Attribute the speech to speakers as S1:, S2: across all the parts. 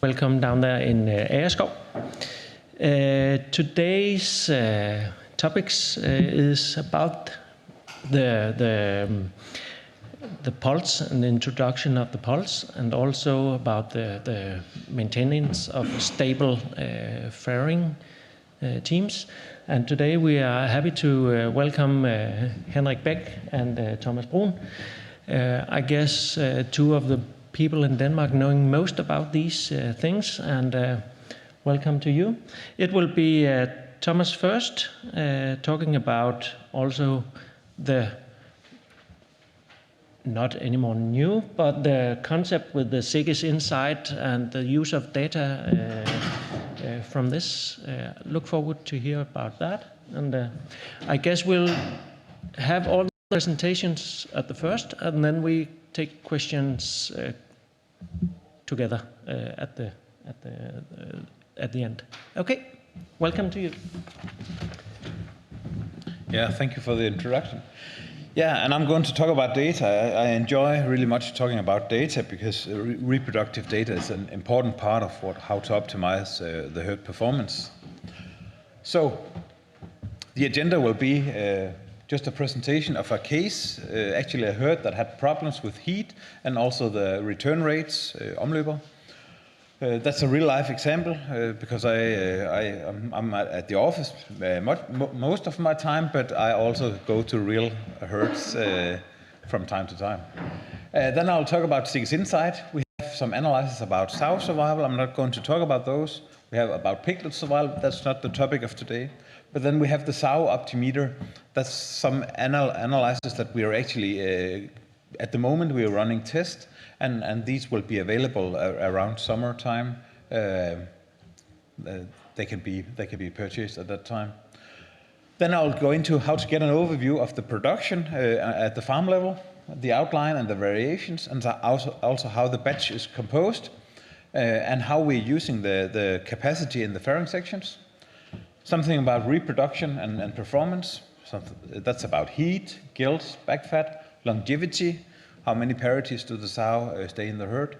S1: Welcome down there in Agerskov. Today's topics is about the pulse and the introduction of the pulse, and also about the maintenance of stable farrowing teams. And today we are happy to welcome Henrik Bech and Thomas Bruun. I guess two of the people in Denmark knowing most about these things, and welcome to you. It will be Thomas first, talking about also the not anymore new, but the concept with the Seges Insight and the use of data from this. Look forward to hear about that. And I guess we'll have all the presentations at the first, and then we take questions together at the end. Okay, welcome to you.
S2: Yeah, thank you for the introduction. Yeah, and I'm going to talk about data. I enjoy really much talking about data because reproductive data is an important part of how to optimize the herd performance. So the agenda will be just a presentation of a case, actually a herd that had problems with heat and also the return rates, omløber. That's a real-life example because I'm at the office most of my time, but I also go to real herds from time to time. Then I'll talk about Seges Insight. We have some analysis about sow survival. I'm not going to talk about those. We have about piglet survival. That's not the topic of today. But then we have the sow optimeter. That's some analysis that we are actually, at the moment, we are running tests. And these will be available around summertime. They can be purchased at that time. Then I'll go into how to get an overview of the production at the farm level, the outline and the variations, and also how the batch is composed, and how we're using the capacity in the farrowing sections. Something about reproduction and performance. That's about heat, gilts, back fat, longevity. How many parities do the sow stay in the herd?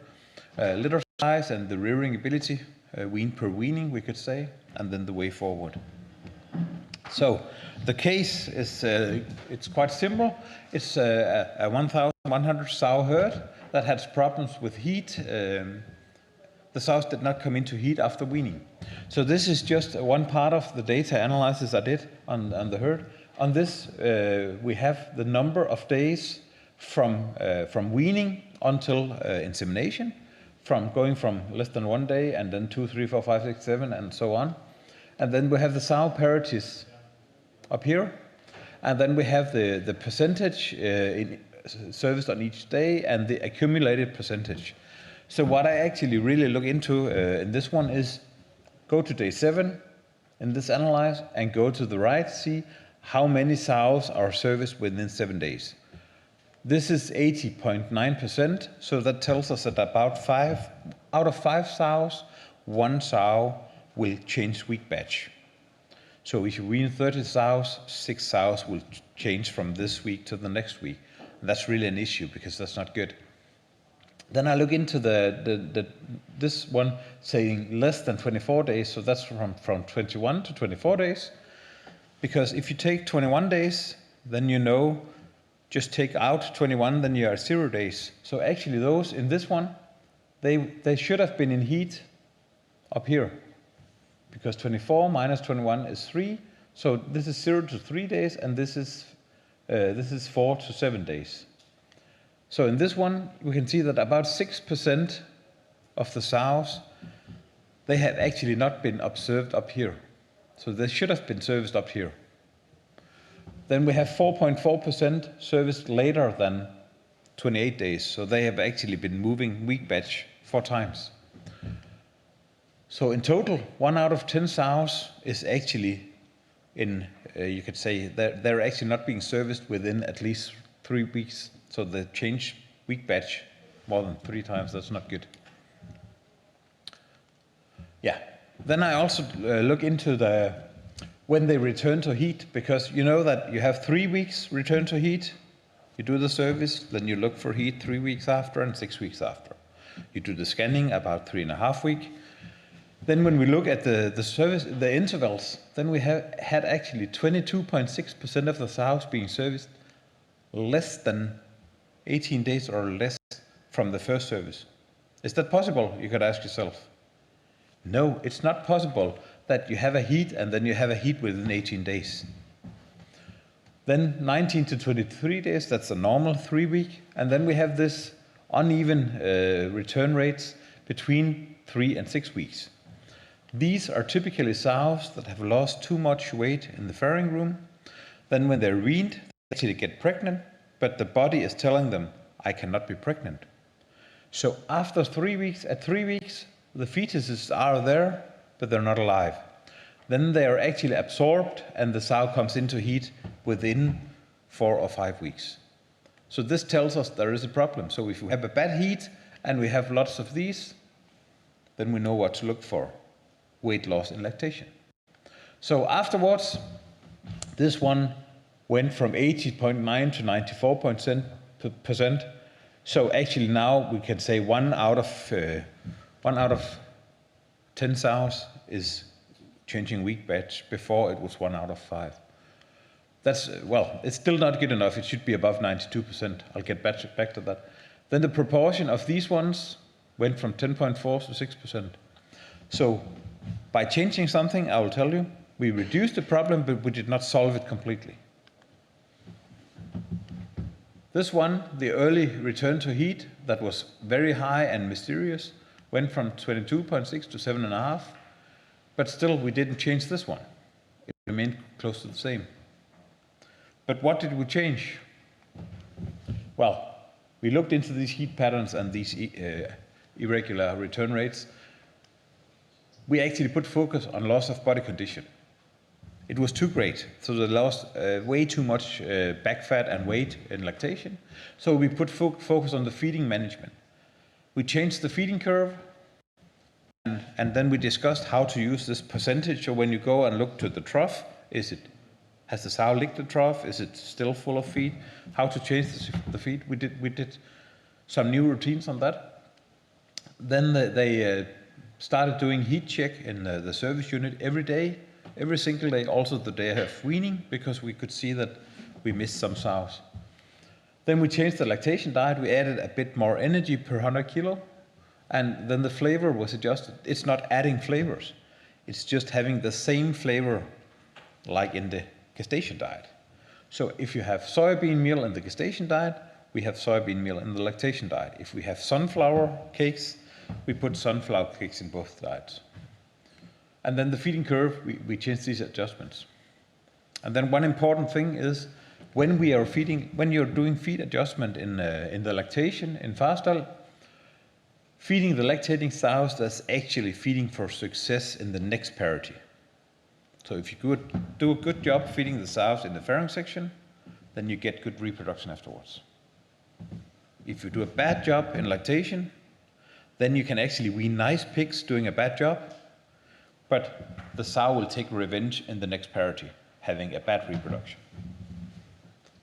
S2: Litter size and the rearing ability, wean per weaning, we could say, and then the way forward. So the case is it's quite simple. It's a 1,100 sow herd that has problems with heat. The sows did not come into heat after weaning. So this is just one part of the data analysis I did on the herd. On this, we have the number of days from weaning until insemination, going from less than 1 day and then 2, 3, 4, 5, 6, 7 and so on. And then we have the sow parities up here. And then we have the percentage serviced on each day and the accumulated percentage. So what I actually really look into in this one is go to day 7 in this analyze and go to the right, see how many sows are serviced within 7 days. This is 80.9%, so that tells us that about 5 out of 5 sows, 1 sow will change week batch. So if you wean 30 sows, 6 sows will change from this week to the next week. And that's really an issue because that's not good. Then I look into this one saying less than 24 days, so that's from 21 to 24 days. Because if you take 21 days, then you know just take out 21, then you are 0 days. So actually those in this one, they should have been in heat up here. Because 24 minus 21 is 3. So this is 0 to 3 days, and this is 4 to 7 days. So in this one, we can see that about 6% of the sows, they have actually not been observed up here. So they should have been serviced up here. Then we have 4.4% serviced later than 28 days. So they have actually been moving week batch 4 times. So in total, 1 out of 10 sows is actually in, you could say, they're actually not being serviced within at least 3 weeks. So they change week batch more than 3 times. That's not good. Yeah. Then I also look into when they return to heat, because you know that you have 3 weeks return to heat. You do the service, then you look for heat 3 weeks after and 6 weeks after. You do the scanning about 3.5 weeks. Then when we look at the intervals, then we had actually 22.6% of the sows being serviced less than 18 days or less from the first service. Is that possible? You could ask yourself. No, it's not possible that you have a heat and then you have a heat within 18 days. Then 19 to 23 days, that's a normal 3 week. And then we have this uneven return rates between 3 and 6 weeks. These are typically sows that have lost too much weight in the farrowing room. Then when they're weaned, they actually get pregnant, but the body is telling them, I cannot be pregnant. So after 3 weeks, at 3 weeks, the fetuses are there, but they're not alive. Then they are actually absorbed and the sow comes into heat within 4 or 5 weeks. So this tells us there is a problem. So if we have a bad heat and we have lots of these, then we know what to look for. Weight loss in lactation. So afterwards, this one went from 80.9 to 94%. So actually now we can say 1 out of 10 sows is changing weak batch. Before it was 1 out of 5. That's, well, it's still not good enough. It should be above 92%. I'll get back to that. Then the proportion of these ones went from 10.4 to 6%. So by changing something, I will tell you, we reduced the problem, but we did not solve it completely. This one, the early return to heat, that was very high and mysterious, went from 22.6 to 7.5, but still we didn't change this one. It remained close to the same. But what did we change? Well, we looked into these heat patterns and these irregular return rates. We actually put focus on loss of body condition. It was too great, so they lost way too much back fat and weight in lactation. So we put focus on the feeding management. We changed the feeding curve, and then we discussed how to use this percentage. So when you go and look to the trough, has the sow licked the trough? Is it still full of feed? How to change the feed? We did some new routines on that. Then they started doing heat check in the service unit every day, every single day, also the day of weaning, because we could see that we missed some sows. Then we changed the lactation diet. We added a bit more energy per 100 kilo, and then the flavor was adjusted. It's not adding flavors. It's just having the same flavor like in the gestation diet. So if you have soybean meal in the gestation diet, we have soybean meal in the lactation diet. If we have sunflower cakes, we put sunflower cakes in both diets. And then the feeding curve, we change these adjustments. And then one important thing is when you're doing feed adjustment in the lactation in Farstal, feeding the lactating sows, that's actually feeding for success in the next parity. So if you could do a good job feeding the sows in the farrowing section, then you get good reproduction afterwards. If you do a bad job in lactation, then you can actually wean nice pigs doing a bad job, but the sow will take revenge in the next parity, having a bad reproduction.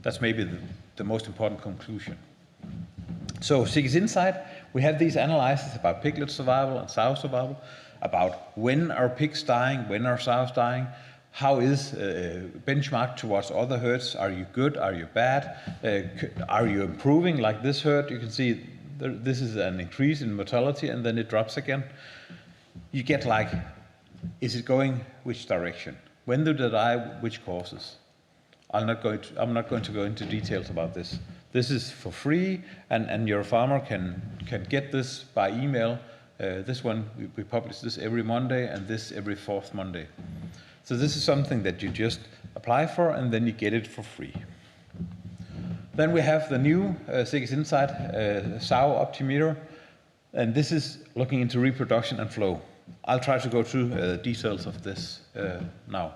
S2: That's maybe the most important conclusion. So Seges Insight, we have these analyses about piglet survival and sow survival, about when are pigs dying, when are sows dying, how is benchmarked towards other herds, are you good, are you bad, are you improving like this herd, you can see this is an increase in mortality and then it drops again. You get like, is it going which direction? When do they die, which causes? I'm not going to go into details about this. This is for free, and your farmer can get this by email. This one, we publish this every Monday, and this every 4th Monday. So this is something that you just apply for, and then you get it for free. Then we have the new Seges Insight sow optimeter, and this is looking into reproduction and flow. I'll try to go through the details of this now.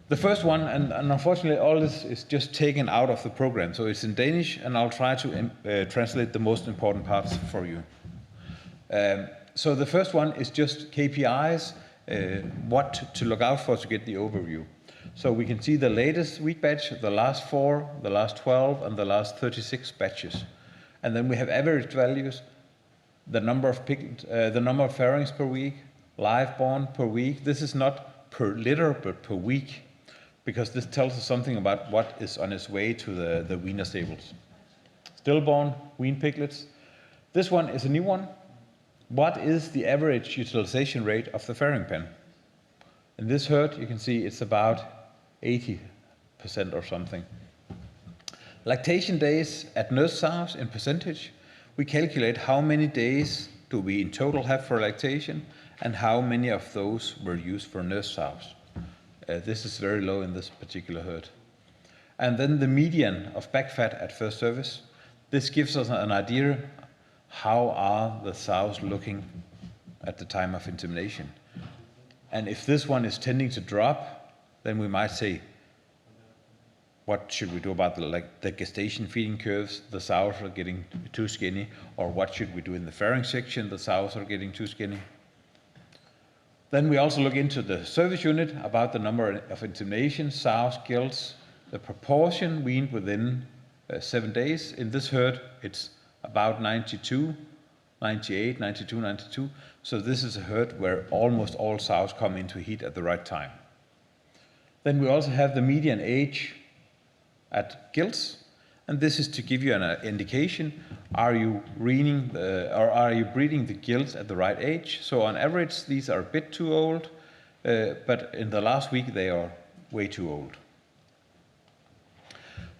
S2: The first one, and unfortunately all this is just taken out of the program, so it's in Danish, and I'll try to translate the most important parts for you. So the first one is just KPIs, what to look out for to get the overview. So we can see the latest week batch, the last 4, the last 12, and the last 36 batches. And then we have average values the number of fairings per week, live born per week. This is not per litter, but per week, because this tells us something about what is on its way to the weaner stables. Stillborn, weaned piglets. This one is a new one. What is the average utilization rate of the fairing pen? In this herd, you can see it's about 80% or something. Lactation days at nurse sows in percentage. We calculate how many days do we in total have for lactation and how many of those were used for nurse sows. This is very low in this particular herd. And then the median of back fat at first service. This gives us an idea how are the sows looking at the time of insemination. And if this one is tending to drop, then we might say, what should we do about the gestation feeding curves? The sows are getting too skinny. Or what should we do in the fairing section? The sows are getting too skinny. Then we also look into the service unit about the number of inseminations, sows, gilts, the proportion weaned within 7 days. In this herd, it's about 92, 98, 92, 92. So this is a herd where almost all sows come into heat at the right time. Then we also have the median age at gilts, and this is to give you an indication, are you breeding the gilts at the right age? So on average, these are a bit too old, but in the last week, they are way too old.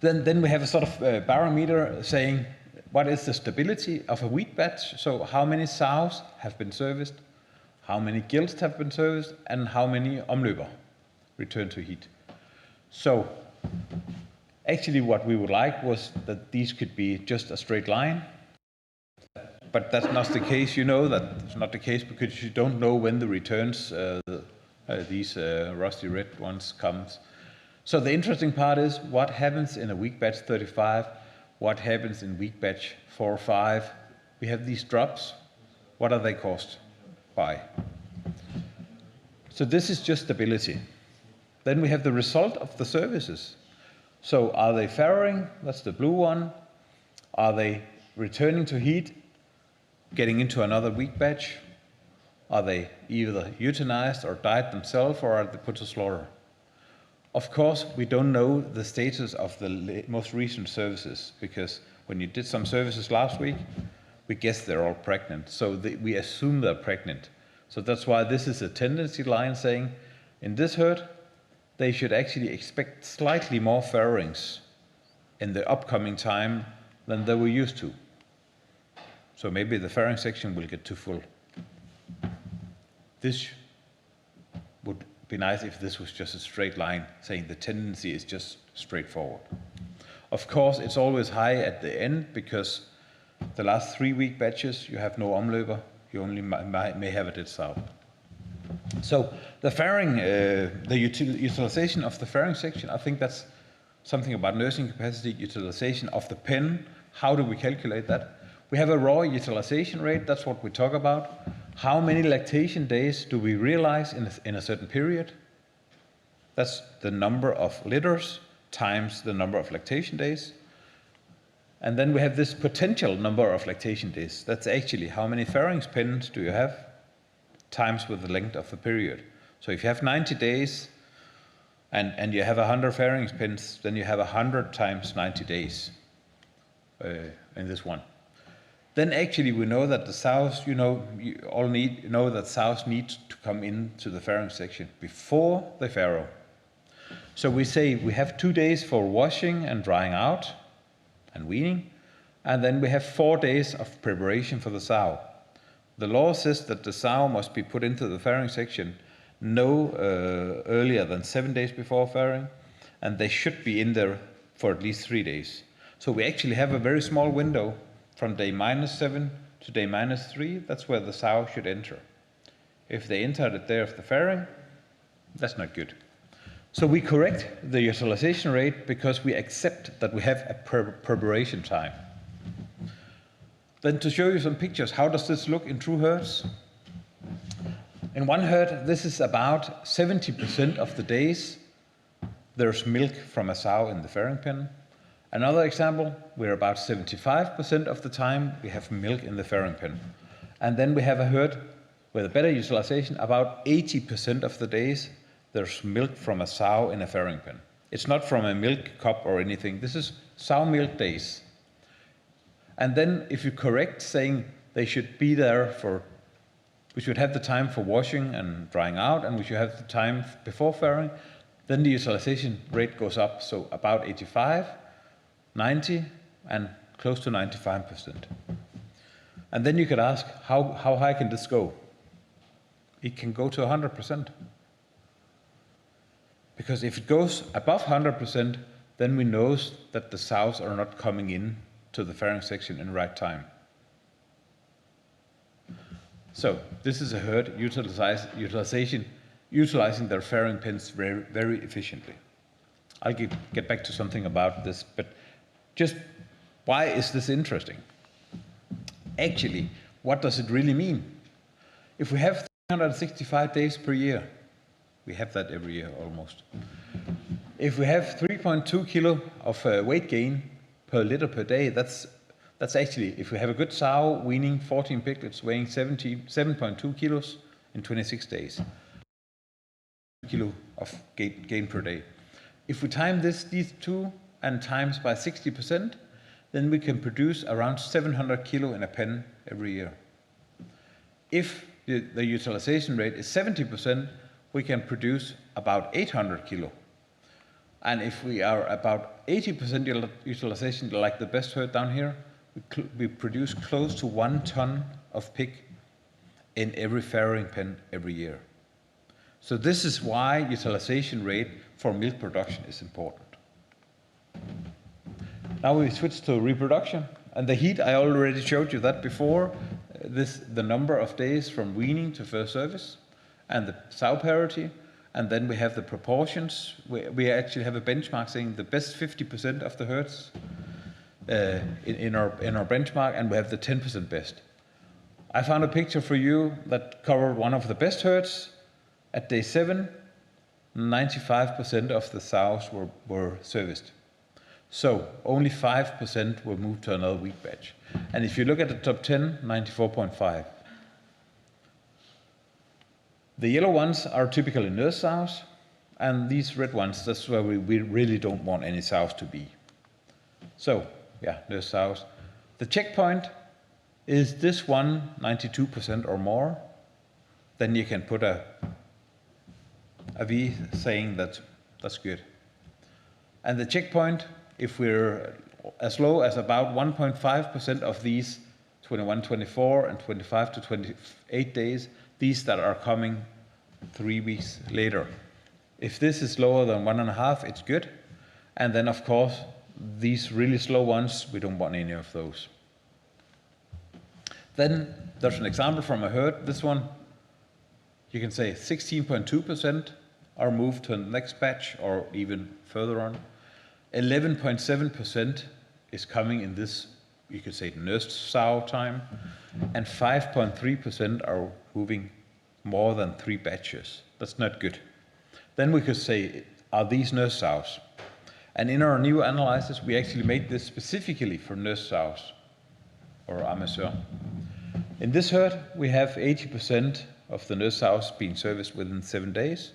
S2: Then we have a sort of barometer saying, what is the stability of a wheat batch? So how many sows have been serviced, how many gilts have been serviced, and how many omløber return to heat. So actually what we would like was that these could be just a straight line, but that's not the case. You know that it's not the case because you don't know when the returns, these rusty red ones comes. So the interesting part is what happens in a weak batch 35, what happens in weak batch 4 or 5. We have these drops. What are they caused by? So this is just stability. Then we have the result of the services. So are they farrowing? That's the blue one. Are they returning to heat, getting into another weak batch? Are they either euthanized or died themselves, or are they put to slaughter? Of course, we don't know the status of the most recent services, because when you did some services last week, we guess they're all pregnant. So we assume they're pregnant. So that's why this is a tendency line saying, in this herd, they should actually expect slightly more farrowings in the upcoming time than they were used to. So maybe the farrowing section will get too full. This would be nice if this was just a straight line, saying the tendency is just straightforward. Of course, it's always high at the end because the last 3 week batches, you have no omløber, you only may have a dead sow. So the farrowing, the utilization of the farrowing section, I think that's something about nursing capacity, utilization of the pen. How do we calculate that? We have a raw utilization rate, that's what we talk about. How many lactation days do we realize in a certain period? That's the number of litters times the number of lactation days. And then we have this potential number of lactation days. That's actually how many farrowing pens do you have times with the length of the period. So if you have 90 days and you have 100 farrowing pens, then you have 100 times 90 days in this one. Then actually we know that the sows, you all know that sows need to come into the farrowing section before they farrow. So we say we have 2 days for washing and drying out and weaning, and then we have 4 days of preparation for the sow. The law says that the sow must be put into the farrowing section no earlier than 7 days before farrowing, and they should be in there for at least 3 days. So we actually have a very small window from day -7 to day -3. That's where the sow should enter. If they enter at the day of the farrowing, that's not good. So we correct the utilization rate because we accept that we have a preparation time. Then to show you some pictures, how does this look in true herds? In one herd, this is about 70% of the days there's milk from a sow in the farrowing pen. Another example, we're about 75% of the time we have milk in the farrowing pen. And then we have a herd with a better utilization. About 80% of the days, there's milk from a sow in a farrowing pen. It's not from a milk cup or anything. This is sow milk days. And then if you correct saying they should be there we should have the time for washing and drying out, and we should have the time before farrowing, then the utilization rate goes up. So about 85, 90, and close to 95%. And then you could ask, how high can this go? It can go to 100%. Because if it goes above 100%, then we know that the sows are not coming in to the farrowing section in the right time. So this is a herd utilizing their farrowing pens very, very efficiently. I'll get back to something about this, but just why is this interesting? Actually, what does it really mean? If we have 365 days per year, we have that every year almost. If we have 3.2 kilo of weight gain per liter per day, that's actually, if we have a good sow weaning 14 piglets weighing 7.2 kilos in 26 days, kilo of gain per day. If we time these two and times by 60%, then we can produce around 700 kilo in a pen every year. If the utilization rate is 70%, we can produce about 800 kilo. And if we are about 80% utilization, like the best herd down here, we produce close to 1 ton of pig in every farrowing pen every year. So this is why utilization rate for milk production is important. Now we switch to reproduction. And the heat, I already showed you that before. The number of days from weaning to first service, and the sow parity. And then we have the proportions. We actually have a benchmark saying the best 50% of the herds in our benchmark, and we have the 10% best. I found a picture for you that covered one of the best herds. At day 7, 95% of the sows were serviced. So only 5% were moved to another wheat batch. And if you look at the top 10, 94.5. The yellow ones are typically nurse sows, and these red ones, that's where we really don't want any sows to be. So, yeah, nurse sows. The checkpoint is this one, 92% or more. Then you can put a V saying that that's good. And the checkpoint, if we're as low as about 1.5% of these 21, 24, and 25 to 28 days, these that are coming 3 weeks later. If this is lower than 1.5, it's good. And then, of course, these really slow ones, we don't want any of those. Then there's an example from a herd. This one, you can say 16.2% are moved to the next batch or even further on. 11.7% is coming in this, you could say, nursed sow time, and 5.3% are moving more than 3 batches. That's not good. Then we could say, are these nurse sows? And in our new analysis, we actually made this specifically for nurse sows or amateur. In this herd, we have 80% of the nurse sows being serviced within 7 days.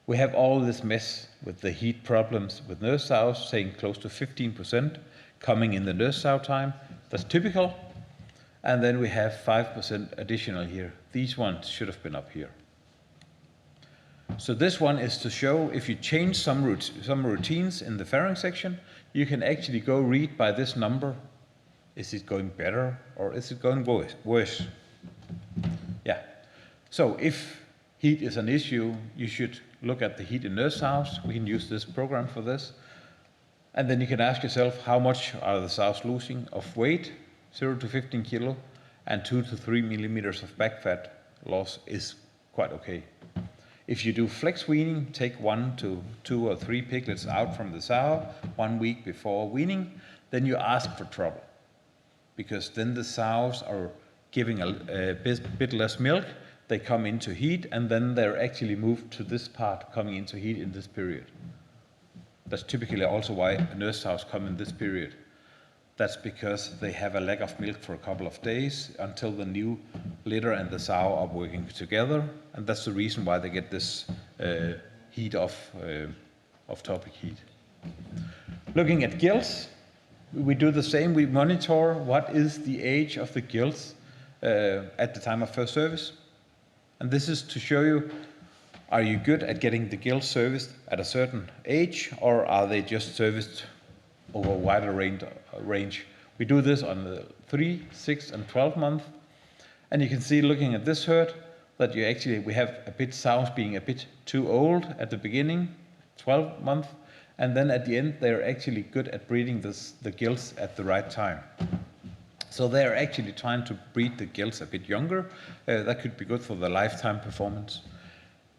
S2: We have all this mess with the heat problems with nurse sows, saying close to 15% coming in the nurse sow time. That's typical. And then we have 5% additional here. These ones should have been up here. So this one is to show if you change some routines in the farrowing section, you can actually go read by this number. Is it going better or is it going worse? Yeah. So if heat is an issue, you should look at the heat in nurse sows. We can use this program for this. And then you can ask yourself, how much are the sows losing of weight? 0 to 15 kilo, and 2 to 3 millimeters of back fat loss is quite okay. If you do flex weaning, take 1 to 2 or 3 piglets out from the sow 1 week before weaning, then you ask for trouble. Because then the sows are giving a bit less milk, they come into heat, and then they're actually moved to this part coming into heat in this period. That's typically also why nurse sows come in this period. That's because they have a lack of milk for a couple of days until the new litter and the sow are working together, and that's the reason why they get this heat off-topic heat. Looking at gilts, we do the same. We monitor what is the age of the gilts at the time of first service, and this is to show you, are you good at getting the gilts serviced at a certain age, or are they just serviced over a wider range? We do this on the 3, 6, and 12 month, and you can see, looking at this herd, that we have a bit sows being a bit too old at the beginning, 12 month, and then at the end they're actually good at breeding the gilts at the right time. So they're actually trying to breed the gilts a bit younger. That could be good for the lifetime performance.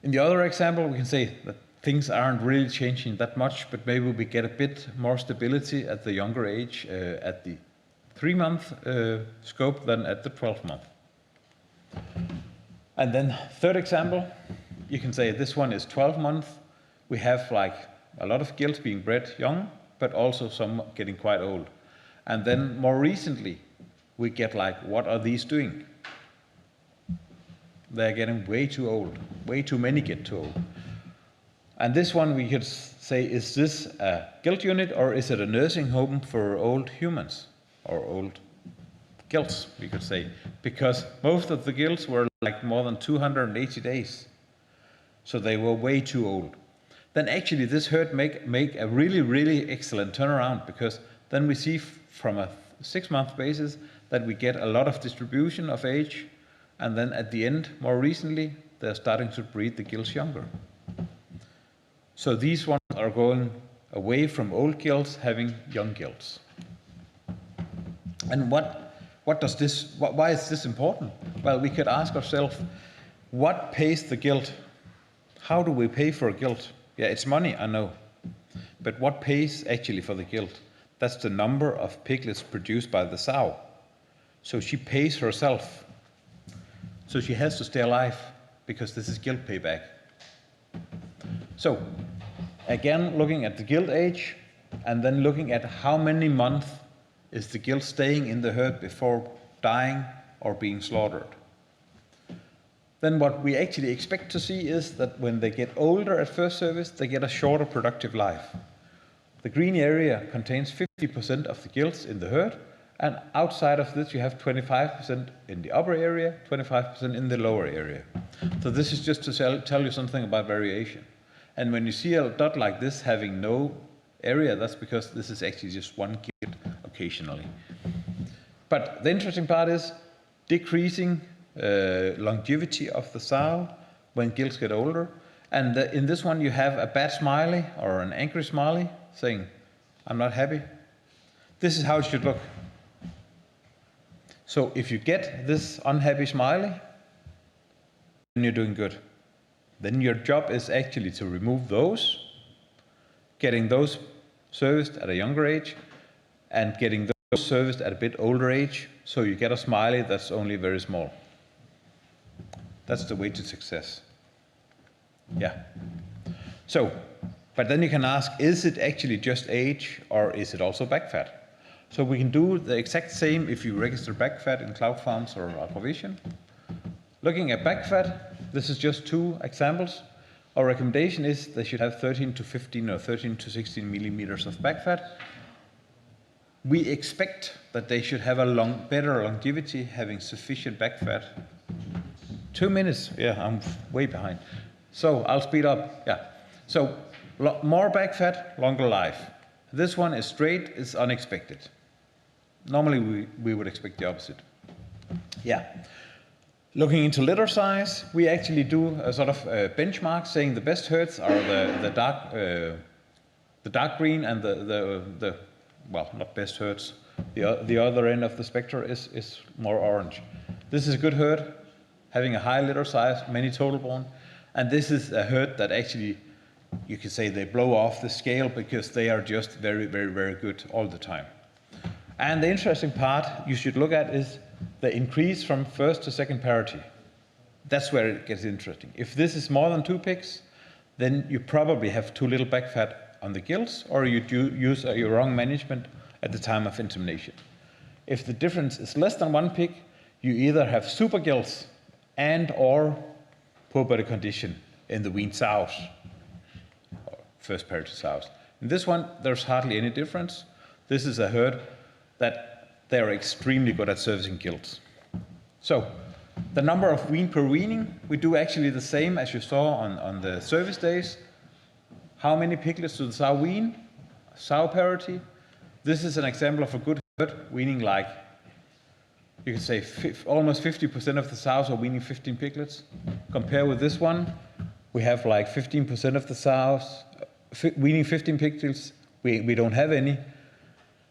S2: In the other example, we can say that things aren't really changing that much, but maybe we get a bit more stability at the younger age, at the 3-month scope than at the 12-month. And then third example, you can say this one is 12 months. We have like a lot of gilts being bred young, but also some getting quite old. And then more recently, we get like, what are these doing? They're getting way too old. Way too many get too old. And this one we could say, is this a gilt unit or is it a nursing home for old humans or old gilts, we could say, because most of the gilts were like more than 280 days. So they were way too old. Then actually this herd make a really, really excellent turnaround, because then we see from a 6-month basis that we get a lot of distribution of age, and then at the end, more recently, they're starting to breed the gilts younger. So these ones are going away from old gilts, having young gilts. And why is this important? Well, we could ask ourselves, what pays the gilt? How do we pay for a gilt? Yeah, it's money, I know. But what pays actually for the gilt? That's the number of piglets produced by the sow. So she pays herself. So she has to stay alive, because this is gilt payback. So, again, looking at the gilt age, and then looking at how many months is the gilt staying in the herd before dying or being slaughtered. Then what we actually expect to see is that when they get older at first service, they get a shorter productive life. The green area contains 50% of the gilts in the herd, and outside of this you have 25% in the upper area, 25% in the lower area. So this is just to tell you something about variation. And when you see a dot like this having no area, that's because this is actually just one gilt occasionally. But the interesting part is decreasing longevity of the sow when gilts get older. And in this one you have a bad smiley or an angry smiley saying, I'm not happy. This is how it should look. So if you get this unhappy smiley, then you're doing good. Then your job is actually to remove those, getting those serviced at a younger age, and getting those serviced at a bit older age, so you get a smiley that's only very small. That's the way to success. Yeah. So, but then you can ask, is it actually just age, or is it also back fat? So we can do the exact same if you register back fat in cloud farms or aquavision. Looking at back fat, this is just 2 examples. Our recommendation is they should have 13 to 15 or 13 to 16 millimeters of back fat. We expect that they should have a better longevity, having sufficient back fat. 2 minutes, yeah, I'm way behind. So I'll speed up, yeah. So more back fat, longer life. This one is straight, it's unexpected. Normally we would expect the opposite. Yeah. Looking into litter size, we actually do a sort of benchmark saying the best herds are the dark green, and the well, not best herds. The other end of the spectrum is more orange. This is a good herd, having a high litter size, many total born, and this is a herd that actually, you can say they blow off the scale because they are just very, very, very good all the time. And the interesting part you should look at is the increase from first to second parity. That's where it gets interesting. If this is more than 2 pigs, then you probably have too little back fat on the gilts, or you use your wrong management at the time of insemination. If the difference is less than 1 pig, you either have super gilts and or poor body condition in the weaned sows, or first parity sows. In this one, there's hardly any difference. This is a herd that they're extremely good at servicing gilts. So the number of wean per weaning, we do actually the same as you saw on the service days. How many piglets do the sow wean? Sow parity. This is an example of a good herd weaning like, you can say almost 50% of the sows are weaning 15 piglets. Compare with this one, we have like 15% of the sows weaning 15 piglets. We don't have any.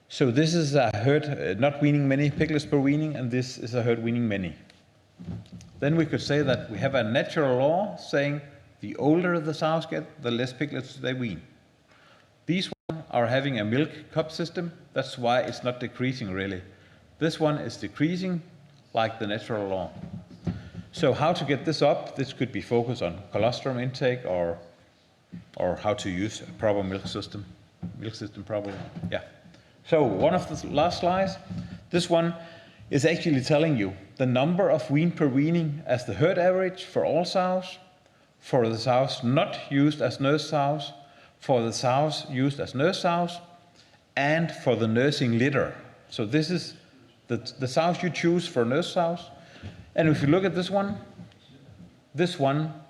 S2: So this is a herd not weaning many piglets per weaning, and this is a herd weaning many. Then we could say that we have a natural law saying the older the sows get, the less piglets they wean. These ones are having a milk cup system. That's why it's not decreasing really. This one is decreasing like the natural law. So how to get this up? This could be focused on colostrum intake or how to use a proper milk system properly. Yeah. So one of the last slides, this one is actually telling you the number of wean per weaning as the herd average for all sows, for the sows not used as nurse sows, for the sows used as nurse sows, and for the nursing litter. So this is the sows you choose for nurse sows. And if you look at this one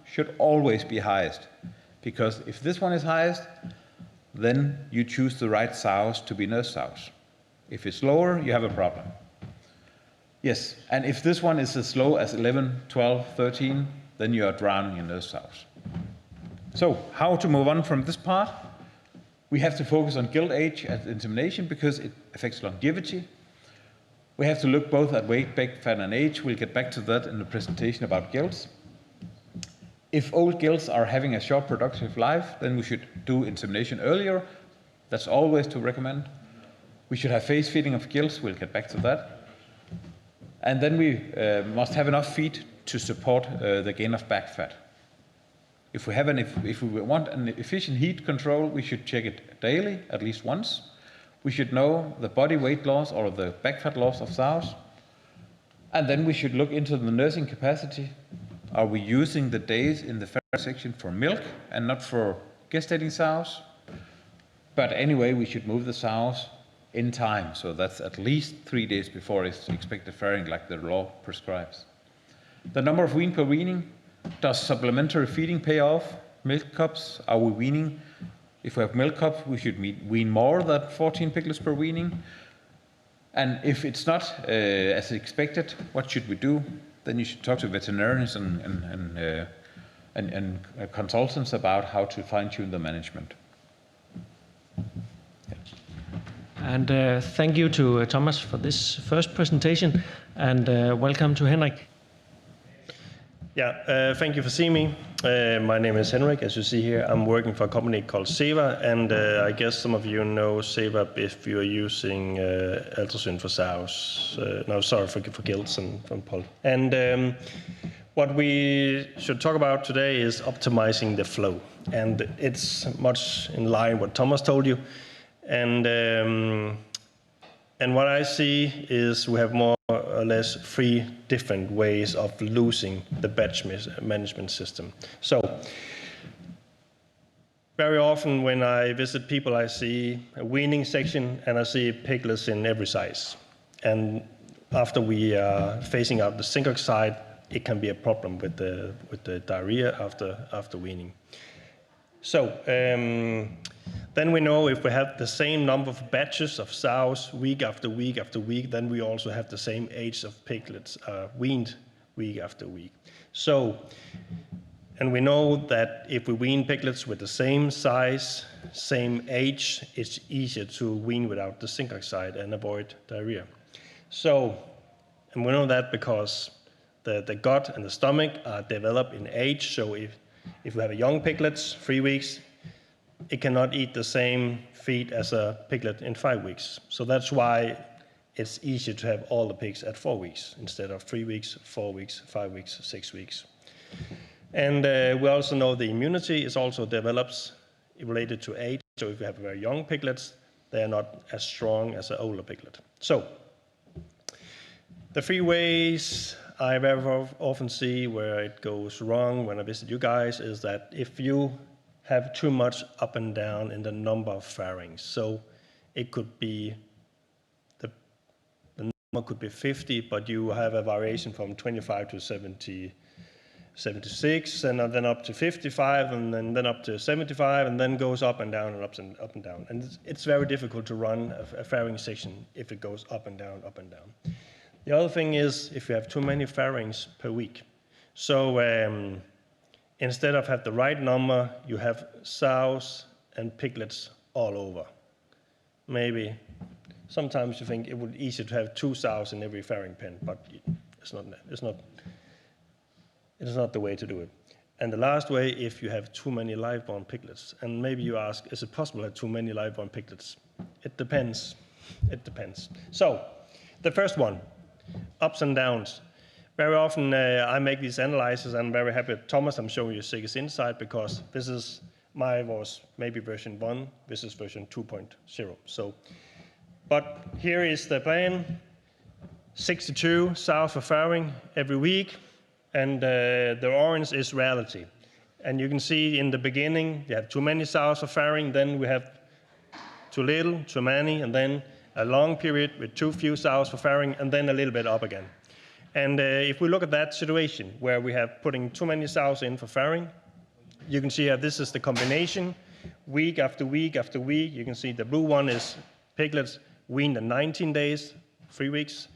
S2: should always be highest, because if this one is highest, then you choose the right sows to be nurse sows. If it's lower, you have a problem. Yes, and if this one is as low as 11, 12, 13, then you are drowning in nurse sows. So how to move on from this part? We have to focus on gilt age at insemination because it affects longevity. We have to look both at weight, back fat, and age. We'll get back to that in the presentation about gilts. If old gilts are having a short productive life, then we should do insemination earlier. That's always to recommend. We should have phase feeding of gilts. We'll get back to that. And then we must have enough feed to support the gain of back fat. If we want an efficient heat control, we should check it daily, at least once. We should know the body weight loss or the back fat loss of sows. And then we should look into the nursing capacity. Are we using the days in the fat section for milk and not for gestating sows? But anyway, we should move the sows in time. So that's at least 3 days before it's expected fairing like the law prescribes. The number of wean per weaning. Does supplementary feeding pay off? Milk cups, are we weaning? If we have milk cups, we should wean more than 14 piglets per weaning. And if it's not as expected, what should we do? Then you should talk to veterinarians and consultants about how to fine-tune the management.
S1: And thank you to Thomas for this first presentation, and welcome to Henrik.
S3: Yeah, thank you for seeing me. My name is Henrik, as you see here. I'm working for a company called Ceva, and I guess some of you know Ceva if you are using ultrasound for sows. For gilts and from pulp. And what we should talk about today is optimizing the flow, and it's much in line with what Thomas told you. And what I see is we have more or less 3 different ways of losing the batch management system. So very often when I visit people, I see a weaning section and I see piglets in every size. And after we are phasing out the syncox side, it can be a problem with the diarrhea after weaning. So then we know if we have the same number of batches of sows week after week after week, then we also have the same age of piglets weaned week after week. So, and we know that if we wean piglets with the same size, same age, it's easier to wean without the syncox side and avoid diarrhea. So, and we know that because the gut and the stomach are developed in age. So if we have a young piglets, 3 weeks, it cannot eat the same feed as a piglet in 5 weeks. So that's why it's easier to have all the pigs at 4 weeks instead of 3 weeks, 4 weeks, 5 weeks, 6 weeks. And we also know the immunity is also develops related to age. So if you have very young piglets, They are not as strong as an older piglet. So the 3 ways I very often see where it goes wrong when I visit you guys is that if you have too much up and down in the number of fairings, so it could be the number could be 50, but you have a variation from 25 to 76, and then up to 55, and then up to 75, and then goes up and down and up and down. And it's very difficult to run a fairing section if it goes up and down, up and down. The other thing is if you have too many fairings per week. So instead of have the right number, you have sows and piglets all over. Maybe sometimes you think it would be easier to have 2 sows in every fairing pen, but it's not the way to do it. And the last way, if you have too many live-born piglets, and maybe you ask, is it possible to have too many live-born piglets? It depends. It depends. So the first one, ups and downs. Very often I make these analyses. I'm very happy. Thomas, I'm showing you Seges Insight because this is was maybe version 1. This is version 2.0. So, but here is the plan. 62 sows for fairing every week. And the orange is reality. And you can see in the beginning, you have too many sows for fairing, then we have too little, too many, and then a long period with too few sows for fairing, and then a little bit up again. And if we look at that situation where we have putting too many sows in for fairing, you can see this is the combination, week after week after week. You can see the blue one is piglets weaned in 19 days, 3 weeks.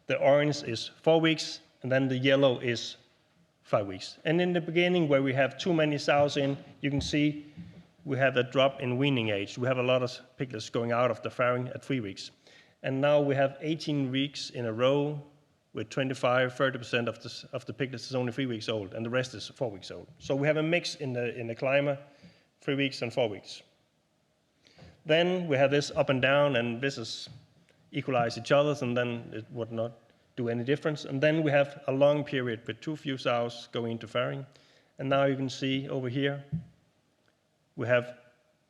S3: The orange is 4 weeks, and then the yellow is 5 weeks. And in the beginning, where we have too many sows in, you can see we have a drop in weaning age. We have a lot of piglets going out of the fairing at 3 weeks. And now we have 18 weeks in a row with 25-30% of the piglets is only 3 weeks old, and the rest is 4 weeks old. So we have a mix in the climber, 3 weeks and 4 weeks. Then we have this up and down, and this is equalize each other, and then it would not do any difference. And then we have a long period with too few sows going into fairing. And now you can see over here, we have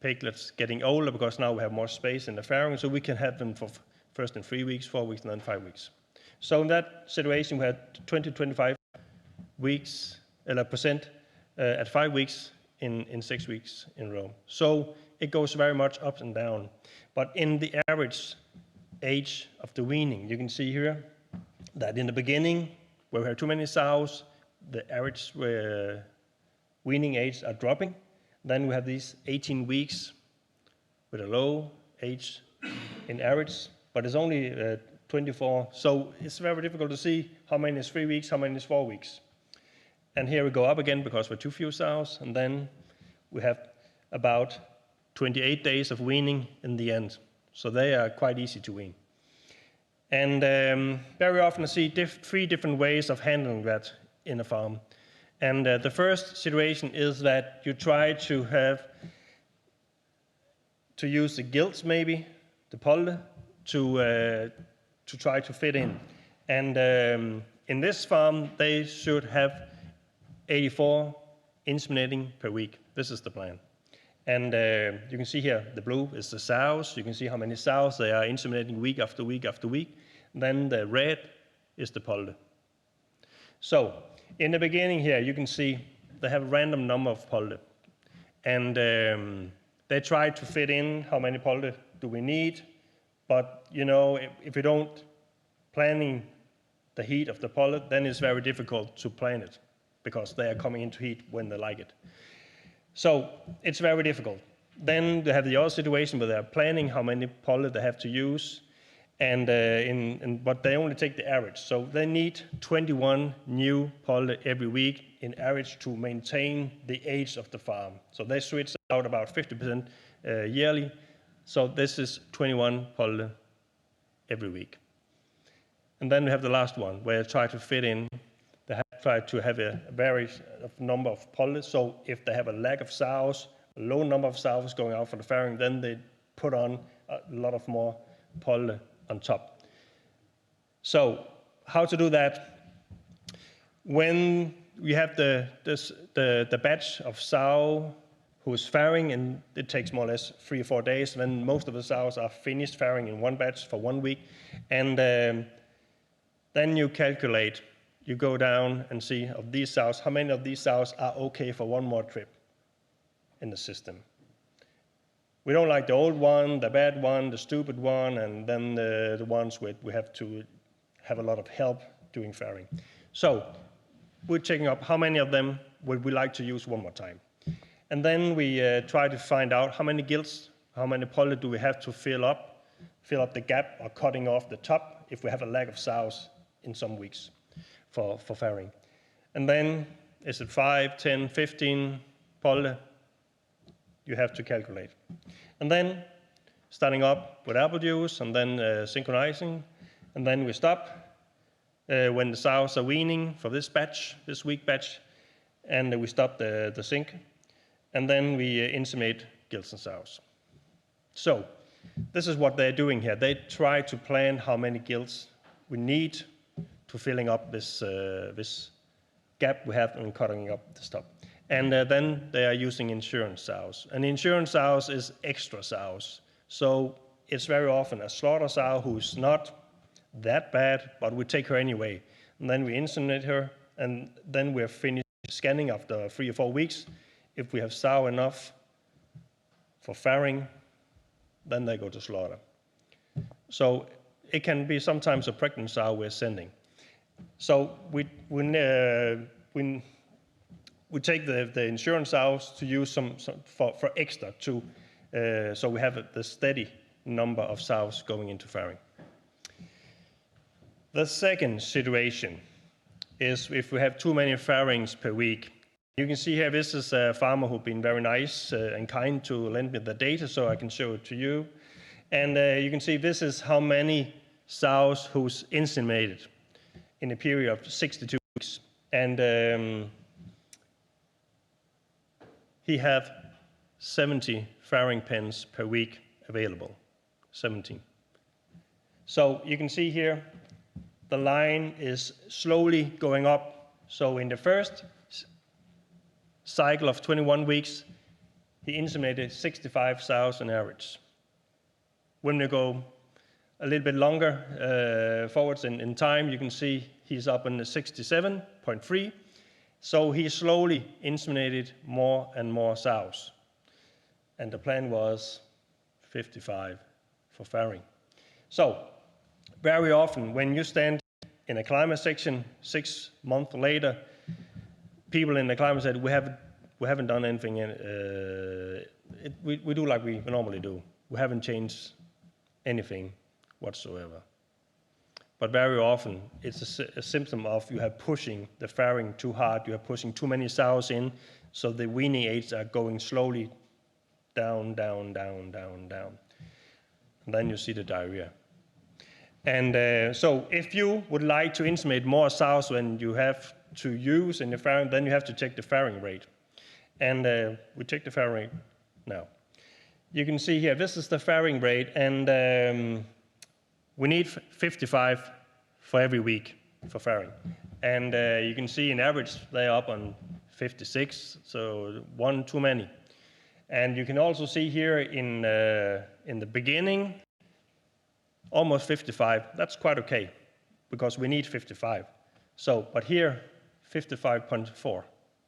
S3: piglets getting older because now we have more space in the fairing, so we can have them for first in 3 weeks, 4 weeks, and then 5 weeks. So in that situation, we had 20-25 weeks, percent at 5 weeks in 6 weeks in a row. So it goes very much up and down. But in the average age of the weaning, you can see here that in the beginning, where we have too many sows, the average weaning age are dropping. Then we have these 18 weeks with a low age in average, but it's only 24. So it's very difficult to see how many is 3 weeks, how many is 4 weeks. And here we go up again because we're too few sows, and then we have about 28 days of weaning in the end. So they are quite easy to wean. And very often I see 3 different ways of handling that in a farm. And the first situation is that you try to use the gilts maybe, the pollen, to try to fit in. And in this farm, they should have 84 inseminating per week. This is the plan. And you can see here, the blue is the sows. You can see how many sows they are inseminating week after week after week. Then the red is the pollen. So in the beginning here, you can see they have a random number of pollen. And they try to fit in how many pollen do we need. But, you know, if you don't planning the heat of the pollen, then it's very difficult to plan it because they are coming into heat when they like it. So it's very difficult. Then they have the other situation where they're planning how many pollen they have to use, but they only take the average. So they need 21 new pollen every week in average to maintain the age of the farm. So they switch out about 50% yearly. So this is 21 pollen every week. And then we have the last one where they try to fit in. They try to have a various number of pollen. So if they have a lack of sows, a low number of sows going out for the fairing, then they put on a lot of more pollen on top. So how to do that? When we have the batch of sow who's farrowing, and it takes more or less 3 or 4 days. Then most of the sows are finished farrowing in one batch for 1 week. And then you calculate, you go down and see of these sows, how many of these sows are okay for one more trip in the system. We don't like the old one, the bad one, the stupid one, and then the ones where we have to have a lot of help doing farrowing. So we're checking up how many of them would we like to use one more time. And then we try to find out how many gilts, how many pollen do we have to fill up the gap or cutting off the top if we have a lack of sows in some weeks for farrowing. And then is it 5, 10, 15 pollen? You have to calculate. And then starting up with apple juice and then synchronizing, and then we stop when the sows are weaning for this week batch, and we stop the sync, and then we inseminate gilts and sows. So this is what they're doing here. They try to plan how many gilts we need to filling up this gap we have and cutting up the stop. And then they are using insurance sows. And insurance sows is extra sows. So it's very often a slaughter sow who's not that bad, but we take her anyway. And then we inseminate her, and then we're finished scanning after 3 or 4 weeks. If we have sow enough for farrowing, then they go to slaughter. So it can be sometimes a pregnant sow we're sending. So we take the insurance sows to use for extra too, so we have the steady number of sows going into farrowing. The second situation is if we have too many farrowings per week. You can see here, this is a farmer who's been very nice and kind to lend me the data so I can show it to you. And you can see this is how many sows who's inseminated in a period of 62 weeks. And he have 70 farrowing pens per week available, 17. So you can see here, the line is slowly going up. So in the first cycle of 21 weeks, he inseminated 65 sows on average. When we go a little bit longer forwards in time, you can see he's up in the 67.3. So he slowly inseminated more and more sows. And the plan was 55 for farrowing. So very often when you stand in a climate section 6 months later, people in the climate said, we haven't done anything. We do like we normally do. We haven't changed anything whatsoever. But very often, it's a symptom of you are pushing the farrowing too hard, you are pushing too many sows in, so the weaning age are going slowly down, down, down, down, down. And then you see the diarrhea. And so if you would like to inseminate more sows when you have to use in the farrowing, then you have to check the farrowing rate. And we check the farrowing rate now. You can see here, this is the farrowing rate, and we need 55 for every week for farrowing. And you can see in average, they're up on 56, so one too many. And you can also see here in the beginning, almost 55. That's quite okay, because we need 55. So, but here, 55.4.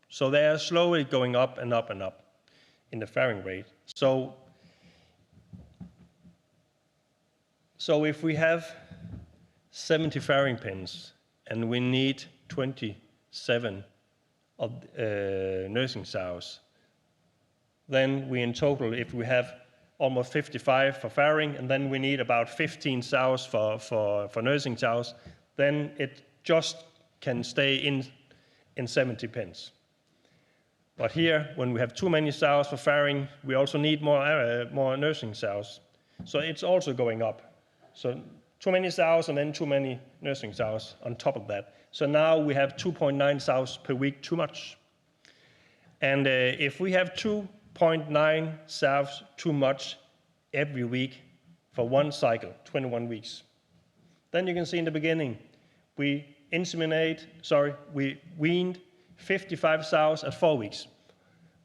S3: So they are slowly going up and up and up in the farrowing rate. So if we have 70 farrowing pens and we need 27 of nursing sows, then we in total, if we have almost 55 for farrowing, and then we need about 15 sows for nursing sows, then it just can stay in 70 pens. But here, when we have too many sows for farrowing, we also need more nursing sows. So it's also going up. So too many sows and then too many nursing sows on top of that. So now we have 2.9 sows per week too much. And if we have 2.9 sows too much every week for one cycle, 21 weeks, then you can see in the beginning, we weaned 55 sows at 4 weeks.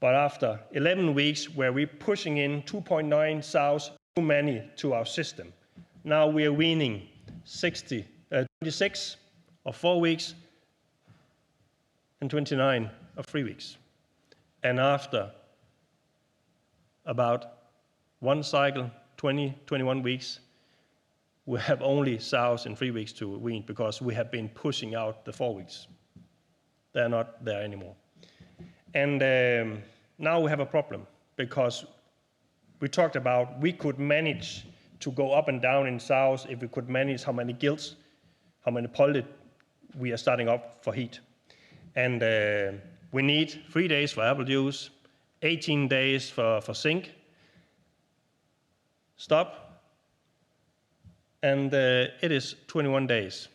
S3: But after 11 weeks, where we're pushing in 2.9 sows too many to our system, now we are weaning 26 of 4 weeks and 29 of 3 weeks. And after about one cycle, 20, 21 weeks, we have only sows in 3 weeks to wean because we have been pushing out the 4 weeks. They're not there anymore. And now we have a problem because we talked about we could manage to go up and down in sows if we could manage how many gilts, how many pollen we are starting up for heat. And we need 3 days for apple juice, 18 days for zinc, stop, and it is 21 days.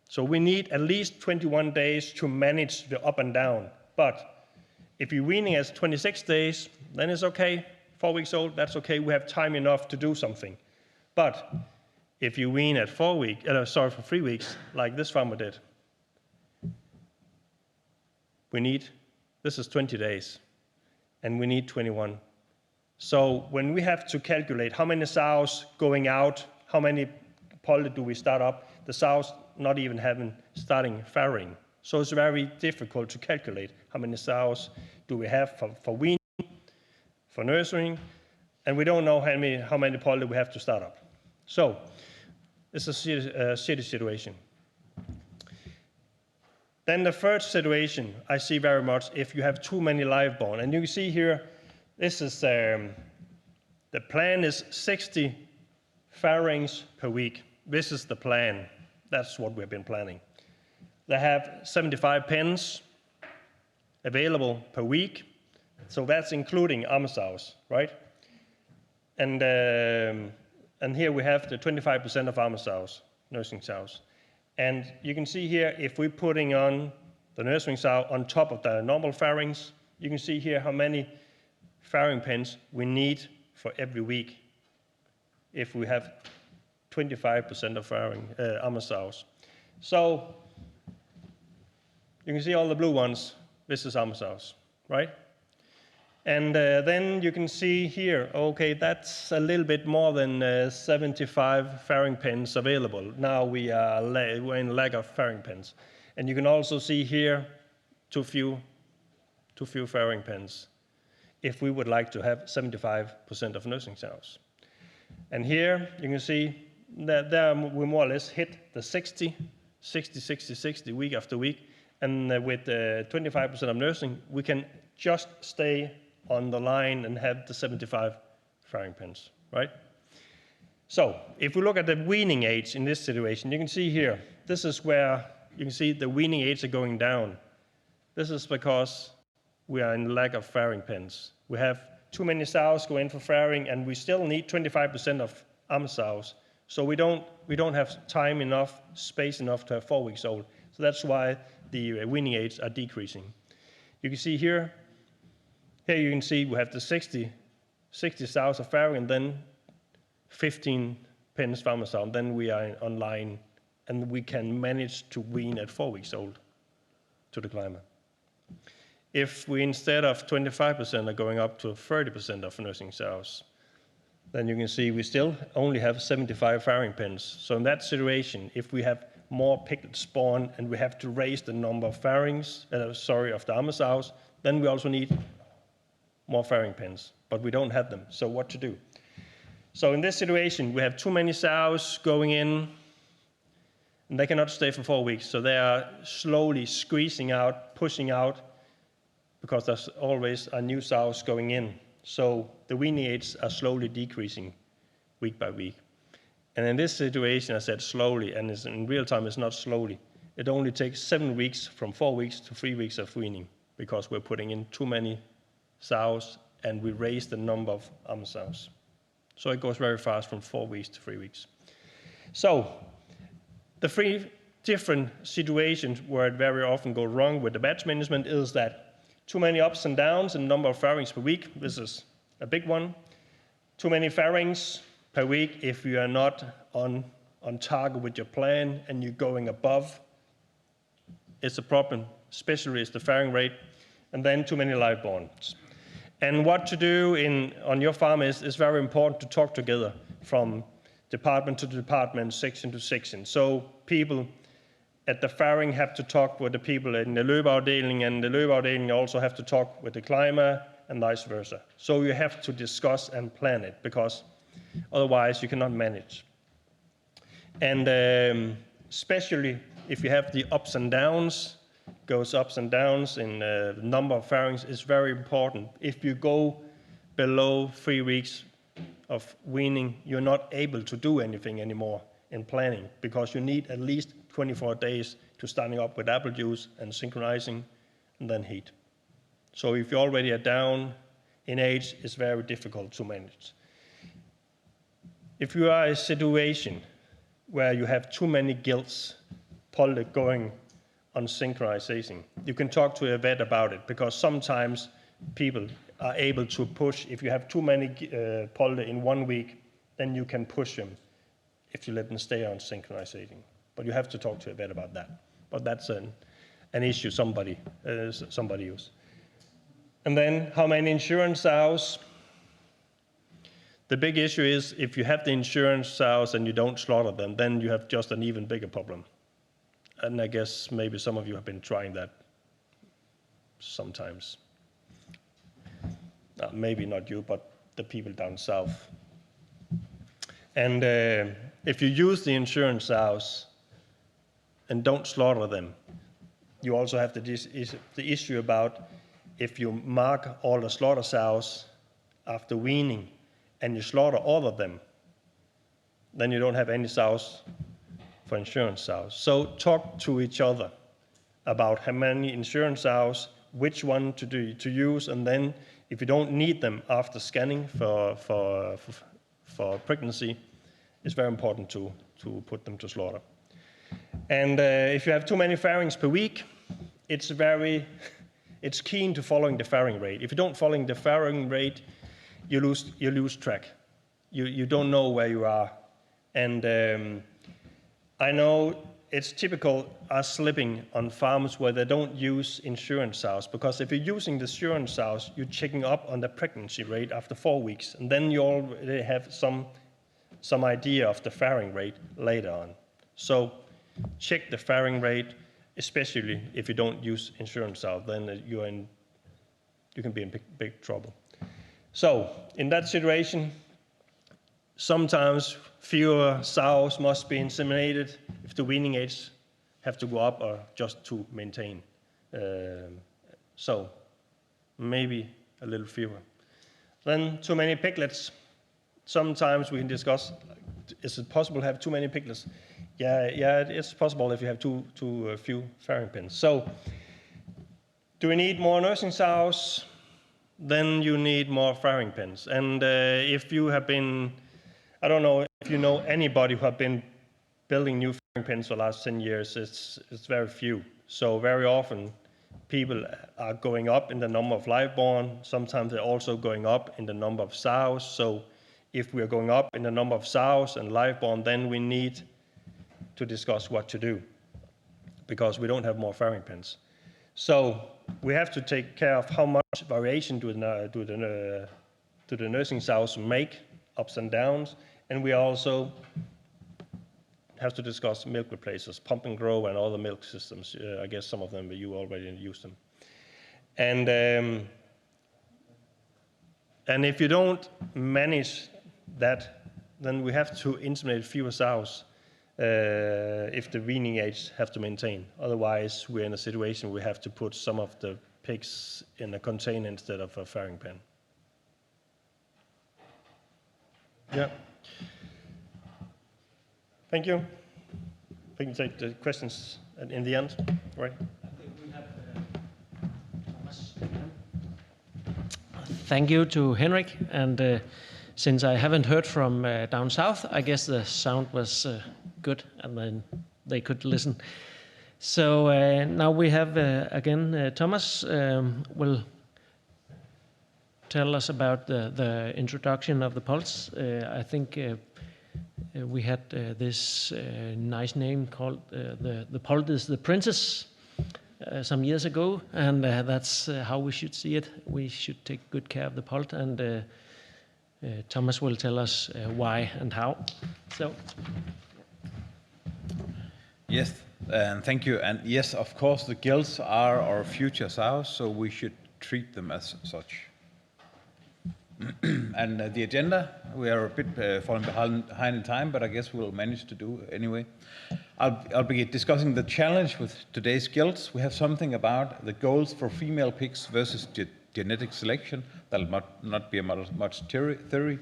S3: So we need at least 21 days to manage the up and down. But if you're weaning as 26 days, then it's okay. 4 weeks old, that's okay. We have time enough to do something. But if you wean at 4 weeks, for 3 weeks, like this farmer did, this is 20 days, and we need 21. So when we have to calculate how many sows going out, how many pollen do we start up, the sows not even starting farrowing. So it's very difficult to calculate how many sows do we have for weaning, for nurturing, and we don't know how many pollen we have to start up. So it's a shitty situation. Then the third situation I see very much if you have too many live born. And you can see here, this is the plan is 60 farrowings per week. This is the plan. That's what we've been planning. They have 75 pens available per week. So that's including sows, right? And here we have the 25% of sows, nursing sows. And you can see here, if we're putting on the nurturing sow on top of the normal farrowings, you can see here how many farrowing pens we need for every week if we have 25% of farrowing sows. So you can see all the blue ones. This is sows, right? And then you can see here, okay, that's a little bit more than 75 farrowing pens available. Now we're in lack of farrowing pens. And you can also see here, too few farrowing pens if we would like to have 75% of nursing sows. And here you can see that there we more or less hit the 60 week after week. And with 25% of nursing, we can just stay on the line and have the 75 farrowing pens, right? So if we look at the weaning age in this situation, you can see here, this is where you can see the weaning age are going down. This is because we are in lack of farrowing pens. We have too many sows go in for farrowing, and we still need 25% of sows. So we don't have time enough, space enough to have 4 weeks old. So that's why the weaning age are decreasing. You can see here you can see we have the 60 sows of farrowing, and then 15 pens farmer sow. Then we are online, and we can manage to wean at 4 weeks old to the climate. If we, instead of 25%, are going up to 30% of nursing sows, then you can see we still only have 75 farrowing pens. So in that situation, if we have more piglet spawn and we have to raise the number of farrowings, of the sows, then we also need more farrowing pens, but we don't have them. So what to do? So in this situation, we have too many sows going in, and they cannot stay for 4 weeks. So they are slowly squeezing out, pushing out, because there's always a new sows going in. So the weaning ages are slowly decreasing week by week. And in this situation, I said slowly, and in real time it's not slowly. It only takes 7 weeks from 4 weeks to 3 weeks of weaning, because we're putting in too many sows and we raise the number of sows. So it goes very fast from 4 weeks to 3 weeks. So the 3 different situations where it very often goes wrong with the batch management is that too many ups and downs in the number of farrowings per week. This is a big one. Too many farrowings per week if you are not on target with your plan and you're going above. It's a problem, especially is the farrowing rate. And then too many live borns. And what to do on your farm is very important to talk together from department to department, section to section. So people at the farring have to talk with the people in the løbeafdeling, and the løbeafdeling also have to talk with the climber, and vice versa. So you have to discuss and plan it, because otherwise you cannot manage. And especially if you have the ups and downs, goes ups and downs in the number of farrings, is very important. If you go below 3 weeks of weaning, you're not able to do anything anymore in planning, because you need at least 24 days to starting up with apple juice and synchronizing and then heat. So if you already are down in age, it's very difficult to manage. If you are in a situation where you have too many gilts going on synchronization, you can talk to a vet about it, because sometimes people are able to push. If you have too many pollen in 1 week, then you can push them if you let them stay on synchronization. But you have to talk to a vet about that. But that's an issue somebody use. And then how many insurance sows? The big issue is if you have the insurance sows and you don't slaughter them, then you have just an even bigger problem. And I guess maybe some of you have been trying that sometimes. Maybe not you, but the people down south. And if you use the insurance sows and don't slaughter them, you also have the issue about if you mark all the slaughter sows after weaning and you slaughter all of them, then you don't have any sows for insurance sows. So talk to each other about how many insurance sows, which one to use, and then if you don't need them after scanning for pregnancy, it's very important to put them to slaughter. And if you have too many farrings per week, it's keen to following the farring rate. If you don't follow the farring rate, you lose track. You don't know where you are. And I know it's typical us slipping on farms where they don't use insurance sows, because if you're using the insurance sows, you're checking up on the pregnancy rate after 4 weeks, and then you already have some idea of the farring rate later on. So check the farring rate, especially if you don't use insurance sows, then you can be in big trouble. So in that situation, sometimes fewer sows must be inseminated if the weaning age have to go up or just to maintain. So maybe a little fewer. Then too many piglets. Sometimes we can discuss, is it possible to have too many piglets? Yeah, it's possible if you have too few farring pens. So do we need more nursing sows? Then you need more farring pens. And if you have been, I don't know if you know anybody who have been building new farring pens for the last 10 years, it's very few. So very often people are going up in the number of live-born. Sometimes they're also going up in the number of sows. So if we are going up in the number of sows and live-born, then we need to discuss what to do, because we don't have more farring pens. So we have to take care of how much variation do the nursing sows make, ups and downs, and we also have to discuss milk replacers, pump and grow, and all the milk systems. I guess some of them you already use them. And if you don't manage that, then we have to inseminate fewer sows if the weaning age have to maintain. Otherwise, we're in a situation where we have to put some of the pigs in a container instead of a farring pen. Yeah. Thank you. We can take the questions in the end, right?
S1: Thank you to Henrik. And since I haven't heard from down south, I guess the sound was good, and then they could listen. So now we have again Thomas will tell us about the introduction of the pulse. I think we had this nice name called the pulse is the princess, some years ago, and that's how we should see it. We should take good care of the pult, and Thomas will tell us why and how. So.
S2: Yes, and thank you. And yes, of course, the gilts are our future sows, so we should treat them as such. And the agenda, we are a bit falling behind in time, but I guess we'll manage to do anyway. I'll be discussing the challenge with today's gilts. We have something about the goals for female pigs versus genetic selection. That'll not be much theory.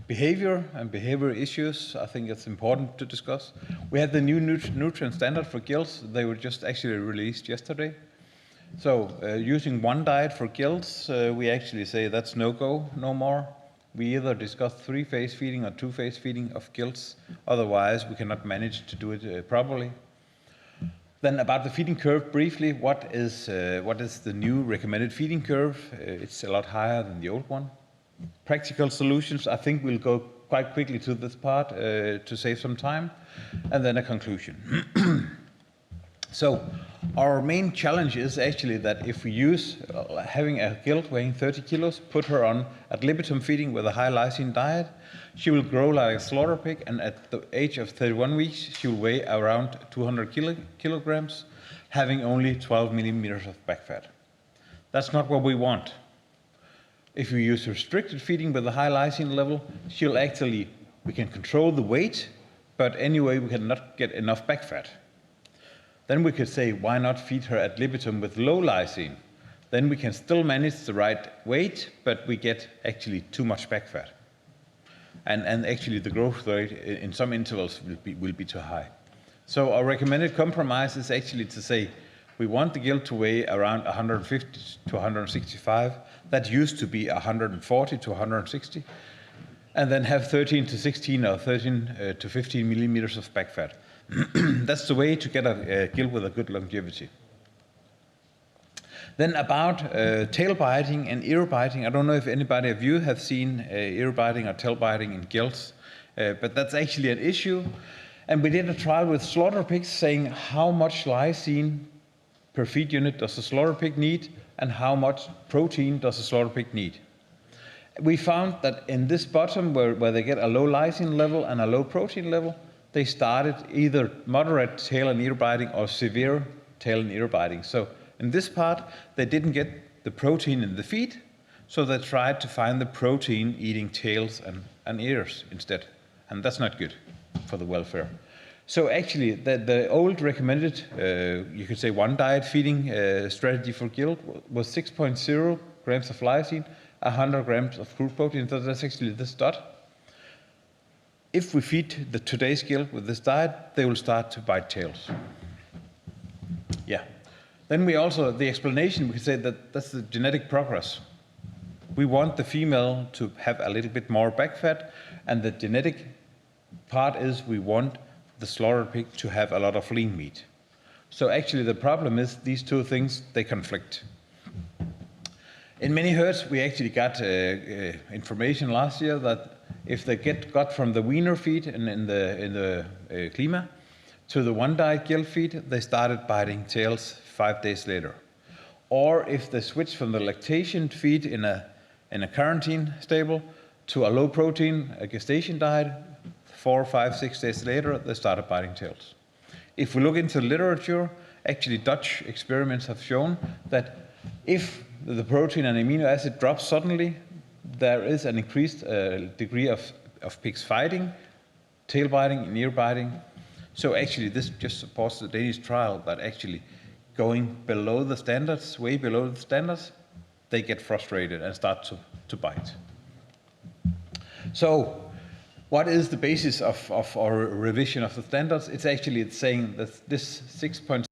S2: Behavior and behavior issues, I think it's important to discuss. We had the new nutrient standard for gilts. They were just actually released yesterday. So using one diet for gilts, we actually say that's no-go, no more. We either discuss 3-phase feeding or 2-phase feeding of gilts. Otherwise, we cannot manage to do it properly. Then about the feeding curve briefly, what is the new recommended feeding curve? It's a lot higher than the old one. Practical solutions, I think we'll go quite quickly to this part to save some time, and then a conclusion. So our main challenge is actually that if we use having a gilt weighing 30 kilos, put her on ad libitum feeding with a high lysine diet, she will grow like a slaughter pig, and at the age of 31 weeks, she will weigh around 200 kilograms, having only 12 millimeters of back fat. That's not what we want. If we use restricted feeding with a high lysine level, we can control the weight, but anyway, we cannot get enough back fat. Then we could say, why not feed her ad libitum with low lysine? Then we can still manage the right weight, but we get actually too much back fat. And actually the growth rate in some intervals will be too high. So our recommended compromise is actually to say, we want the gilt to weigh around 150 to 165. That used to be 140 to 160. And then have 13 to 16 or 13 to 15 millimeters of back fat. That's the way to get a gilt with a good longevity. Then about tail biting and ear biting. I don't know if anybody of you have seen ear biting or tail biting in gilts, but that's actually an issue. And we did a trial with slaughter pigs saying how much lysine per feed unit does the slaughter pig need and how much protein does the slaughter pig need. We found that in this bottom where they get a low lysine level and a low protein level, they started either moderate tail and ear biting or severe tail and ear biting. So in this part, they didn't get the protein in the feed, so they tried to find the protein eating tails and ears instead. And that's not good for the welfare. So actually, the old recommended, you could say one diet feeding strategy for gilt was 6.0 grams of lysine, 100 grams of crude protein. So that's actually this dot. If we feed today's gilt with this diet, they will start to bite tails. Yeah. Then we also, the explanation, we could say that that's the genetic progress. We want the female to have a little bit more back fat, and the genetic part is we want the slaughter pig to have a lot of lean meat. So actually the problem is these two things, they conflict. In many herds, we actually got information last year that if they got from the weaner feed in the Ceva to the one diet gilt feed, they started biting tails 5 days later. Or if they switched from the lactation feed in a quarantine stable to a low protein gestation diet, 4, 5, 6 days later, they started biting tails. If we look into literature, actually Dutch experiments have shown that if the protein and amino acid drops suddenly, there is an increased degree of pigs fighting, tail biting, and ear biting. So actually this just supports the Danish trial that actually going below the standards, way below the standards, they get frustrated and start to bite. So what is the basis of our revision of the standards? It's actually saying that this 6.0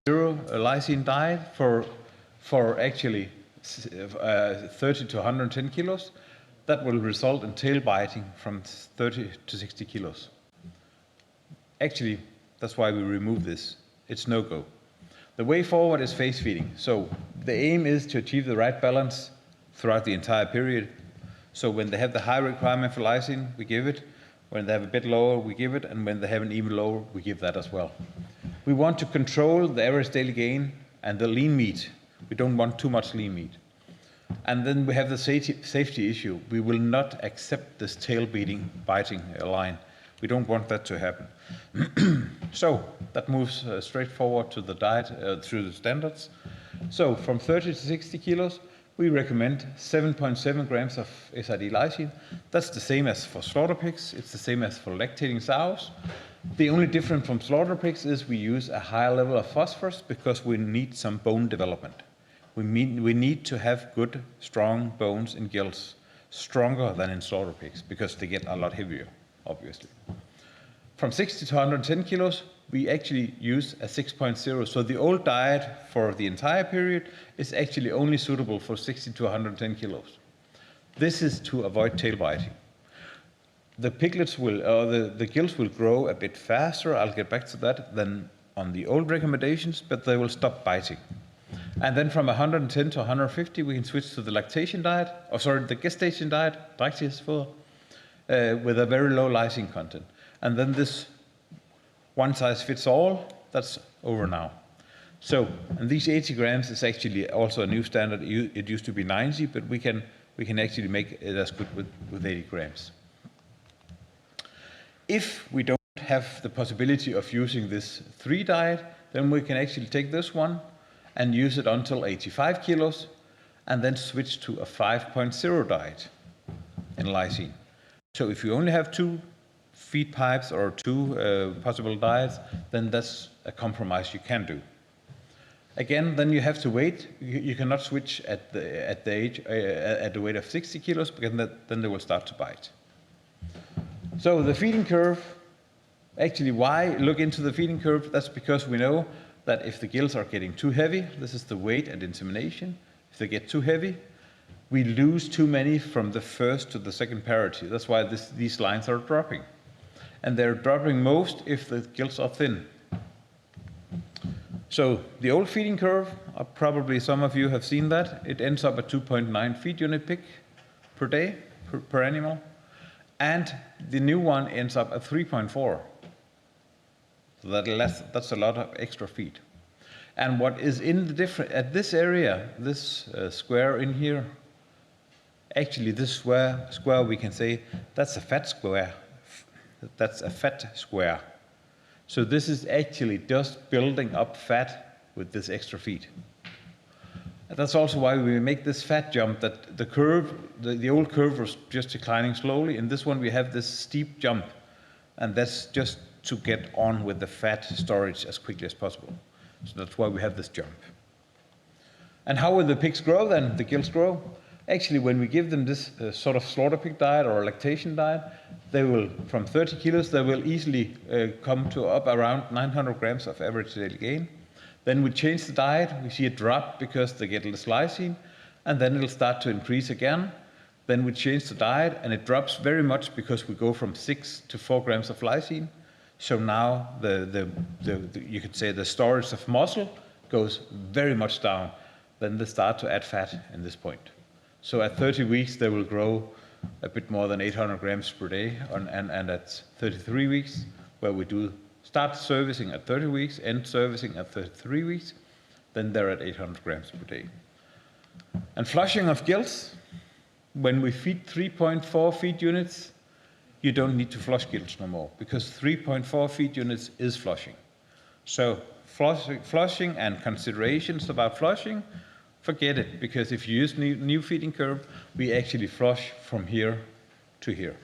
S2: lysine diet for actually 30 to 110 kilos, that will result in tail biting from 30 to 60 kilos. Actually, that's why we remove this. It's no-go. The way forward is phase feeding. So the aim is to achieve the right balance throughout the entire period. So when they have the high requirement for lysine, we give it. When they have a bit lower, we give it. And when they have an even lower, we give that as well. We want to control the average daily gain And the lean meat, we don't want too much lean meat. And then we have the safety issue. We will not accept this tail-biting line. We don't want that to happen. So that moves straight forward to the diet through the standards. So from 30 to 60 kilos, we recommend 7.7 grams of SID lysine. That's the same as for slaughter pigs. It's the same as for lactating sows. The only difference from slaughter pigs is we use a higher level of phosphorus because we need some bone development. We need to have good, strong bones in gilts, stronger than in slaughter pigs because they get a lot heavier, obviously. From 60 to 110 kilos, we actually use a 6.0. So the old diet for the entire period is actually only suitable for 60 to 110 kilos. This is to avoid tail biting. The piglets the gilts will grow a bit faster, I'll get back to that, than on the old recommendations, but they will stop biting. And then from 110 to 150, we can switch to the lactation diet, the gestation diet, with a very low lysine content. And then this one size fits all, that's over now. So, and these 80 grams is actually also a new standard. It used to be 90, but we can actually make it as good with 80 grams. If we don't have the possibility of using this 3 diet, then we can actually take this one and use it until 85 kilos, and then switch to a 5.0 diet in lysine. So if you only have 2 feed pipes or 2 possible diets, then that's a compromise you can do. Again, then you have to wait. You cannot switch at the weight of 60 kilos, because then they will start to bite. So the feeding curve, actually why look into the feeding curve? That's because we know that if the gilts are getting too heavy, this is the weight at insemination. If they get too heavy, we lose too many from the first to the second parity. That's why these lines are dropping. And they're dropping most if the gilts are thin. So the old feeding curve, probably some of you have seen that. It ends up at 2.9 feed unit pig per day, per animal. And the new one ends up at 3.4. So that's a lot of extra feed. And what is in the different, at this area, this square in here, actually this square we can say, that's a fat square. That's a fat square. So this is actually just building up fat with this extra feed. And that's also why we make this fat jump, that the curve, the old curve was just declining slowly. In this one, we have this steep jump. And that's just to get on with the fat storage as quickly as possible. So that's why we have this jump. And how will the pigs grow then, the gilts grow? Actually, when we give them this sort of slaughter pig diet or lactation diet, they will, from 30 kilos, they will easily come to up around 900 grams of average daily gain. Then we change the diet, we see it drop because they get less lysine, and then it'll start to increase again. Then we change the diet, and it drops very much because we go from 6 to 4 grams of lysine. So now you could say the storage of muscle goes very much down. Then they start to add fat in this point. So at 30 weeks, they will grow a bit more than 800 grams per day, and at 33 weeks, where we do start servicing at 30 weeks, end servicing at 33 weeks, then they're at 800 grams per day. And flushing of gilts, when we feed 3.4 feed units, you don't need to flush gilts no more, because 3.4 feed units is flushing. So flushing and considerations about flushing, forget it, because if you use new feeding curve, we actually flush from here to here.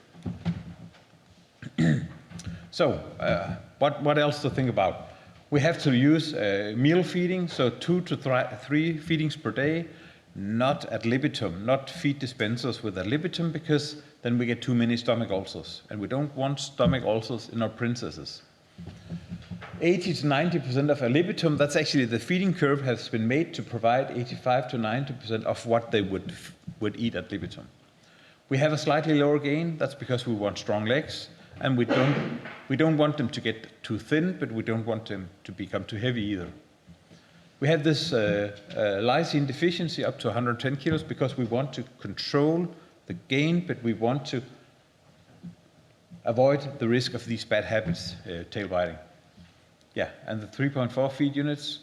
S2: So what else to think about? We have to use meal feeding, so 2 to 3 feedings per day, not ad libitum, not feed dispensers with ad libitum, because then we get too many stomach ulcers, and we don't want stomach ulcers in our princesses. 80 to 90% of ad libitum, that's actually the feeding curve has been made to provide 85 to 90% of what they would eat ad libitum. We have a slightly lower gain, that's because we want strong legs, and we don't want them to get too thin, but we don't want them to become too heavy either. We have this lysine deficiency up to 110 kilos because we want to control the gain, but we want to avoid the risk of these bad habits, tail biting. Yeah, and the 3.4 feed units,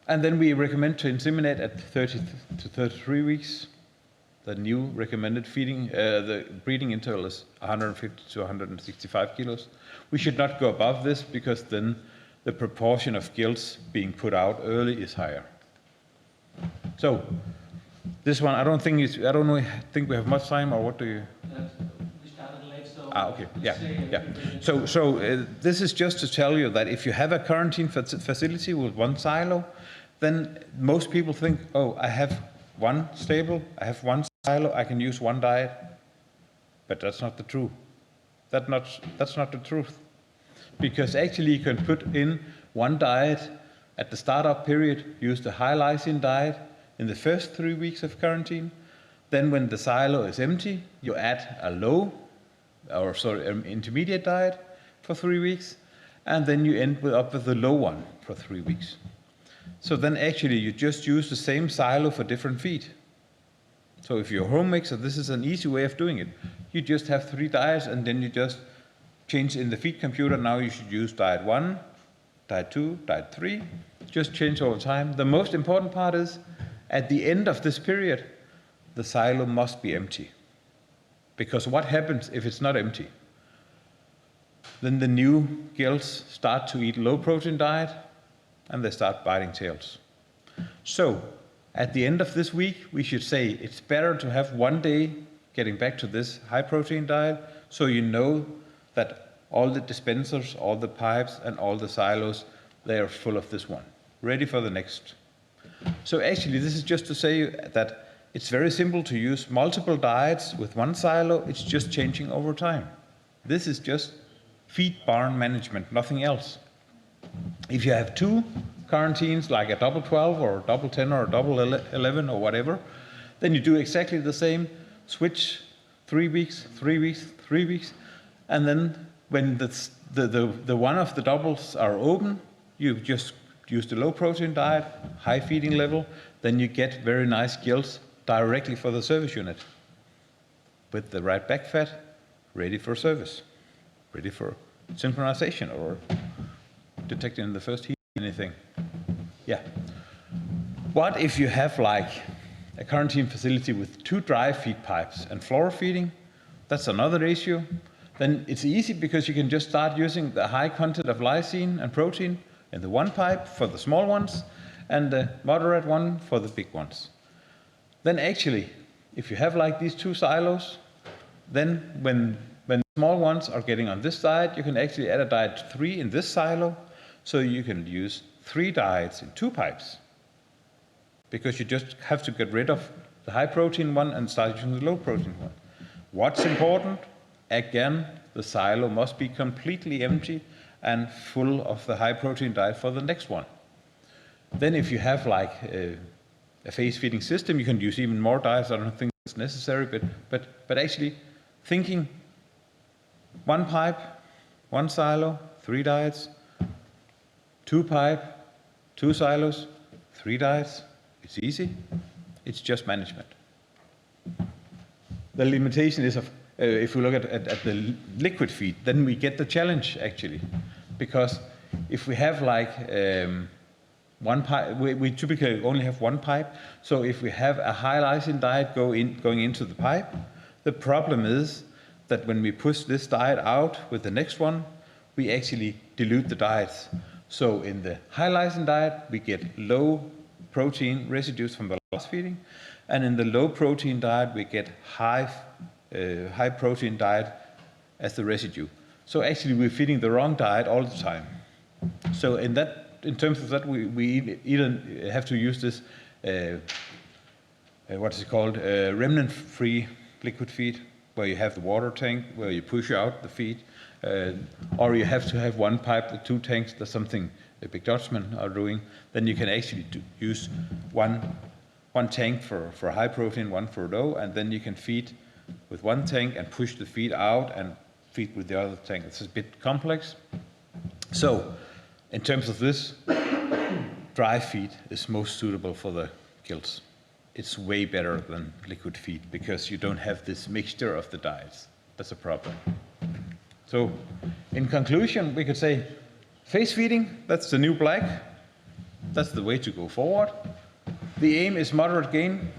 S2: And then we recommend to inseminate at 30 to 33 weeks. The new recommended feeding, the breeding interval is 150 to 165 kilos. We should not go above this because then the proportion of gilts being put out early is higher. So this one, I don't think we have much time, or what do you?
S1: We started late, so.
S2: Okay, yeah. So this is just to tell you that if you have a quarantine facility with one silo, then most people think, oh, I have one stable, I have one silo, I can use one diet. But that's not the truth. That's not the truth. Because actually you can put in one diet at the startup period, use the high lysine diet in the first 3 weeks of quarantine. Then when the silo is empty, you add a intermediate diet for 3 weeks, and then you end up with the low one for 3 weeks. So then actually you just use the same silo for different feed. So if you're a home mixer, this is an easy way of doing it. You just have 3 diets, and then you just change in the feed computer. Now you should use diet 1, diet 2, diet 3. Just change over time. The most important part is, at the end of this period, the silo must be empty. Because what happens if it's not empty? Then the new gilts start to eat low protein diet, and they start biting tails. So at the end of this week, we should say it's better to have 1 day getting back to this high protein diet, so you know that all the dispensers, all the pipes, and all the silos, they are full of this one, ready for the next. So actually, this is just to say that it's very simple to use multiple diets with one silo. It's just changing over time. This is just feed barn management, nothing else. If you have 2 quarantines, like a double 12 or a double 10 or a double 11 or whatever, then you do exactly the same. Switch 3 weeks, 3 weeks, 3 weeks, and then when the one of the doubles are open, you just use the low protein diet, high feeding level, then you get very nice gilts directly for the service unit with the right back fat, ready for service, ready for synchronization or detecting in the first heat anything. Yeah. What if you have like a quarantine facility with 2 dry feed pipes and floor feeding? That's another issue. Then it's easy because you can just start using the high content of lysine and protein in the one pipe for the small ones and the moderate one for the big ones. Then actually, if you have like these 2 silos, then when the small ones are getting on this diet, you can actually add a diet 3 in this silo, so you can use 3 diets in 2 pipes. Because you just have to get rid of the high protein one and start using the low protein one. What's important? Again, the silo must be completely empty and full of the high protein diet for the next one. Then if you have like a phase feeding system, you can use even more diets. I don't think it's necessary, but actually thinking 1 pipe, 1 silo, 3 diets, 2 pipe, 2 silos, 3 diets. It's easy. It's just management. The limitation is of if we look at the liquid feed, then we get the challenge actually, because if we have like 1 pipe, we typically only have 1 pipe. So if we have a high lysine diet going into the pipe, the problem is that when we push this diet out with the next one, we actually dilute the diets. So in the high lysine diet, we get low protein residues from the last feeding, and in the low protein diet, we get high protein diet as the residue. So actually, we're feeding the wrong diet all the time. So in terms of that, we either have to use this what is it called, remnant-free liquid feed, where you have the water tank where you push out the feed, or you have to have 1 pipe with 2 tanks. That's something the big Dutchmen are doing. Then you can actually use one tank for high protein, 1 for low, and then you can feed with 1 tank and push the feed out and feed with the other tank. It's a bit complex. So in terms of this, dry feed is most suitable for the gilts. It's way better than liquid feed because you don't have this mixture of the diets. That's a problem. So in conclusion, we could say phase feeding, that's the new black. That's the way to go forward. The aim is moderate gain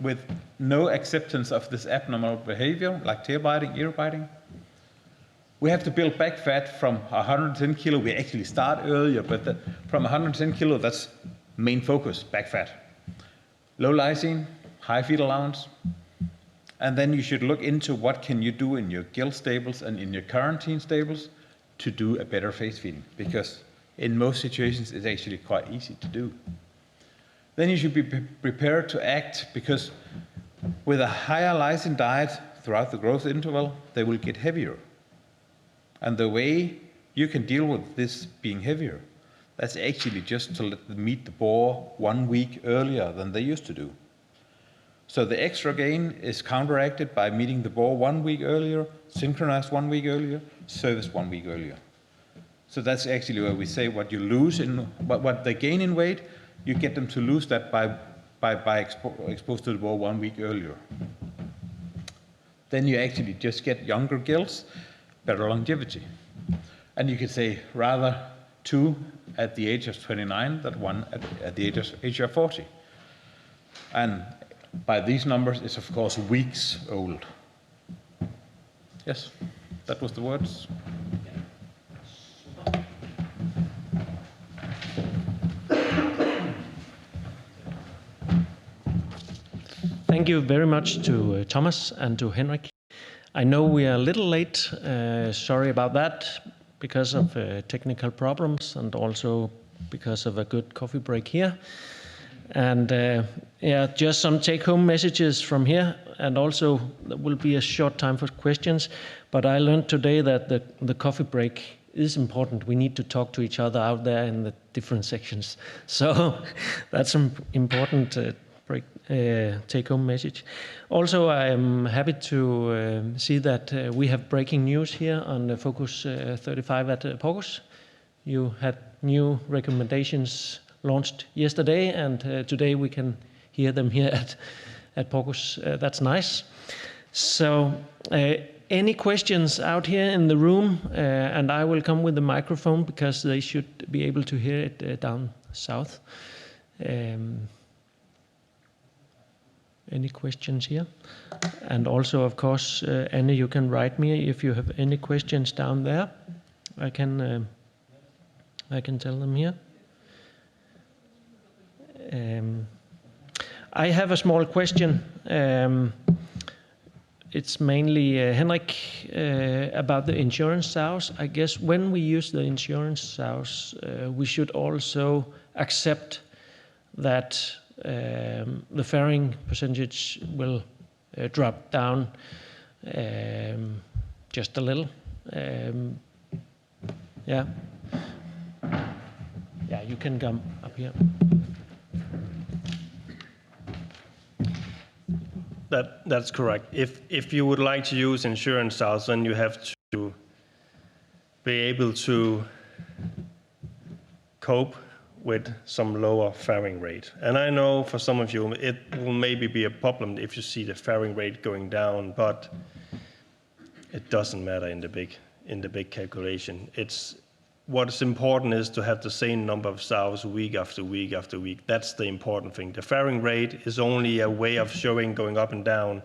S2: with no acceptance of this abnormal behavior like tail biting, ear biting. We have to build back fat from 110 kilo. We actually start earlier, but from 110 kilo, that's main focus, back fat. Low lysine, high feed allowance. And then you should look into what can you do in your gilt stables and in your quarantine stables to do a better phase feeding, because in most situations it's actually quite easy to do. Then you should be prepared to act, because with a higher lysine diet throughout the growth interval, they will get heavier. And the way you can deal with this being heavier, that's actually just to let them meet the boar 1 week earlier than they used to do. So the extra gain is counteracted by meeting the boar 1 week earlier, synchronized 1 week earlier, serviced 1 week earlier. So that's actually where we say what you lose in, what they gain in weight, you get them to lose that by exposed to the boar 1 week earlier. Then you actually just get younger gilts, better longevity. And you could say rather 2 at the age of 29 than 1 at the age of 40. And by these numbers, it's of course weeks old. Yes, that was the words.
S1: Thank you very much to Thomas and to Henrik. I know we are a little late, sorry about that, because of technical problems and also because of a good coffee break here. And yeah, just some take-home messages from here, and also there will be a short time for questions. But I learned today that the coffee break is important. We need to talk to each other out there in the different sections. So that's an important take-home message. Also, I am happy to see that we have breaking news here on Focus 35 at Porcus. You had new recommendations launched yesterday, and today we can hear them here at Porcus. That's nice. So any questions out here in the room, and I will come with the microphone because they should be able to hear it down south. Any questions here? And also, of course, Anne, you can write me if you have any questions down there. I can tell them here. I have a small question. It's mainly Henrik about the insurance sows. I guess when we use the insurance sows, we should also accept that the farrowing percentage will drop down just a little. Yeah, you can come up here.
S3: That's correct. If you would like to use insurance sows, then you have to be able to cope with some lower farrowing rate. And I know for some of you it will maybe be a problem if you see the farrowing rate going down, but it doesn't matter in the big calculation. What is important is to have the same number of sows week after week after week. That's the important thing. The farrowing rate is only a way of showing going up and down,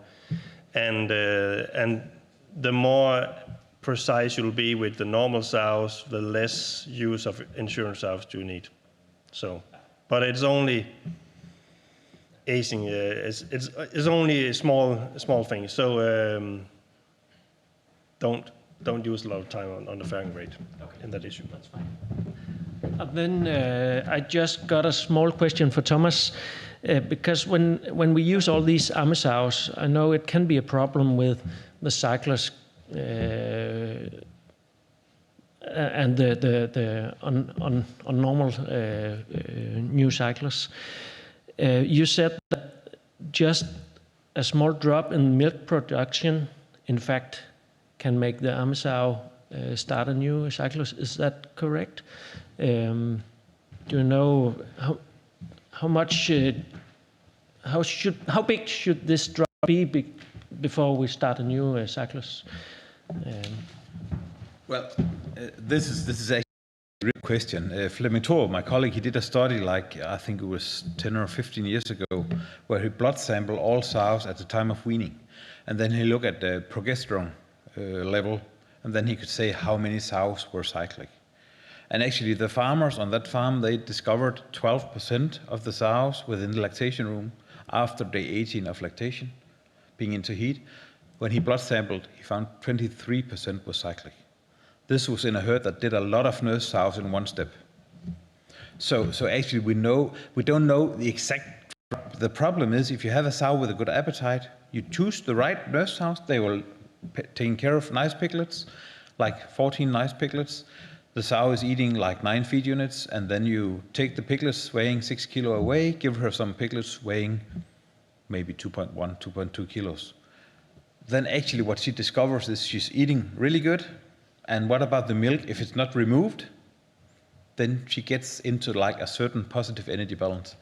S3: and the more precise you'll be with the normal sows, the less use of insurance sows you need. So, but it's only it's only a small thing. So don't use a lot of time on the farrowing rate in that issue.
S1: That's fine. And then I just got a small question for Thomas, because when we use all these sows, I know it can be a problem with the cyclers and the on normal new cyclers. You said that just a small drop in milk production, in fact, can make the sow start a new cyclus. Is that correct? Do you know how big should this drop be before we start a new cyclus?
S2: Well, this is actually real question. Flemming Thor, my colleague, he did a study like, I think it was 10 or 15 years ago, where he blood sampled all sows at the time of weaning. And then he looked at the progesterone level, and then he could say how many sows were cyclic. And actually the farmers on that farm, they discovered 12% of the sows within the lactation room after day 18 of lactation, being into heat. When he blood sampled, he found 23% was cyclic. This was in a herd that did a lot of nurse sows in one step. So actually we don't know the exact. The problem is if you have a sow with a good appetite, you choose the right nurse sows, they will take care of nice piglets, like 14 nice piglets. The sow is eating like 9 feed units, and then you take the piglets weighing 6 kilo away, give her some piglets weighing maybe 2.1, 2.2 kilos. Then actually what she discovers is she's eating really good. And what about the milk? If it's not removed, then she gets into like a certain positive energy balance.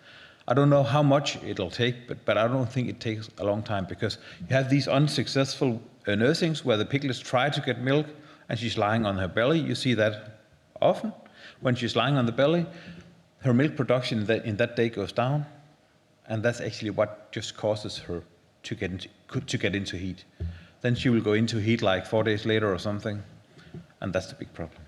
S2: I don't know how much it'll take, but I don't think it takes a long time, because you have these unsuccessful nursings where the piglets try to get milk and she's lying on her belly. You see that often. When she's lying on the belly, her milk production in that day goes down, and that's actually what just causes her to get into heat. Then she will go into heat like 4 days later or something, and that's the big problem.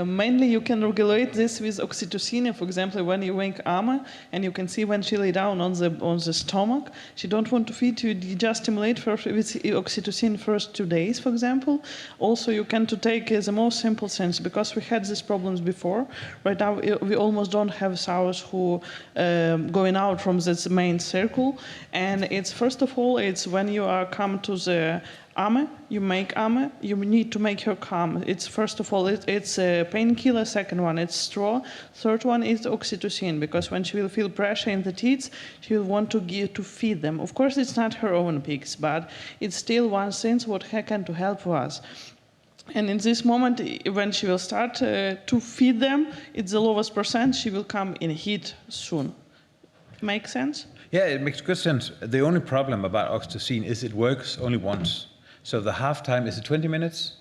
S4: Mainly you can regulate this with oxytocin. For example, when you wake Ama and you can see when she lay down on the stomach, she don't want to feed you, just stimulate first with oxytocin first 2 days, for example. Also, you can take the most simple things, because we had these problems before. Right now, we almost don't have sows who going out from this main circle. And it's first of all, it's when you are come to the Ame, you make Ame, you need to make her calm. It's first of all, it's a painkiller. Second one, it's straw. Third one is oxytocin, because when she will feel pressure in the teats, she will want to feed them. Of course, it's not her own pigs, but it's still one thing what can to help us. And in this moment, when she will start to feed them, it's the lowest percent. She will come in heat soon. Make sense?
S2: Yeah, it makes good sense. The only problem about oxytocin is it works only once. So the half time, is it 20 minutes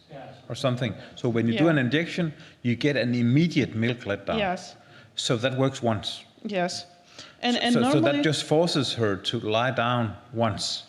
S2: or something? So when you do an injection, you get an immediate milk letdown.
S4: Yes.
S2: So that works once.
S4: Yes.
S2: So that just forces her to lie down once.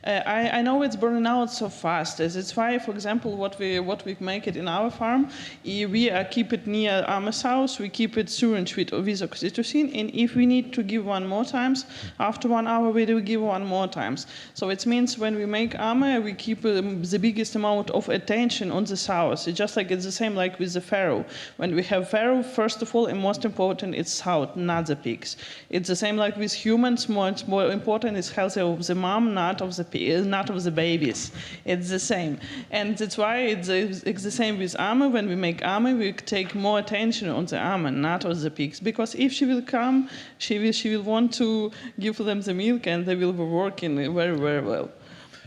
S4: I know it's burning out so fast. It's why, for example, what we make it in our farm, we keep it near our sows. We keep it syringe with oxytocin, and if we need to give one more times, after 1 hour we do give one more times. So it means when we make AMA, we keep the biggest amount of attention on the sows. It's just like it's the same like with the farrow. When we have farrow, first of all, and most important, it's sow, not the pigs. It's the same like with humans. More important is health of the mom, not of the babies. It's the same. And that's why it's the same with AMA. When we make AMA, we take more attention on the AMA, not on the pigs. Because if she will come, she will want to give them the milk, and they will be working very, very well.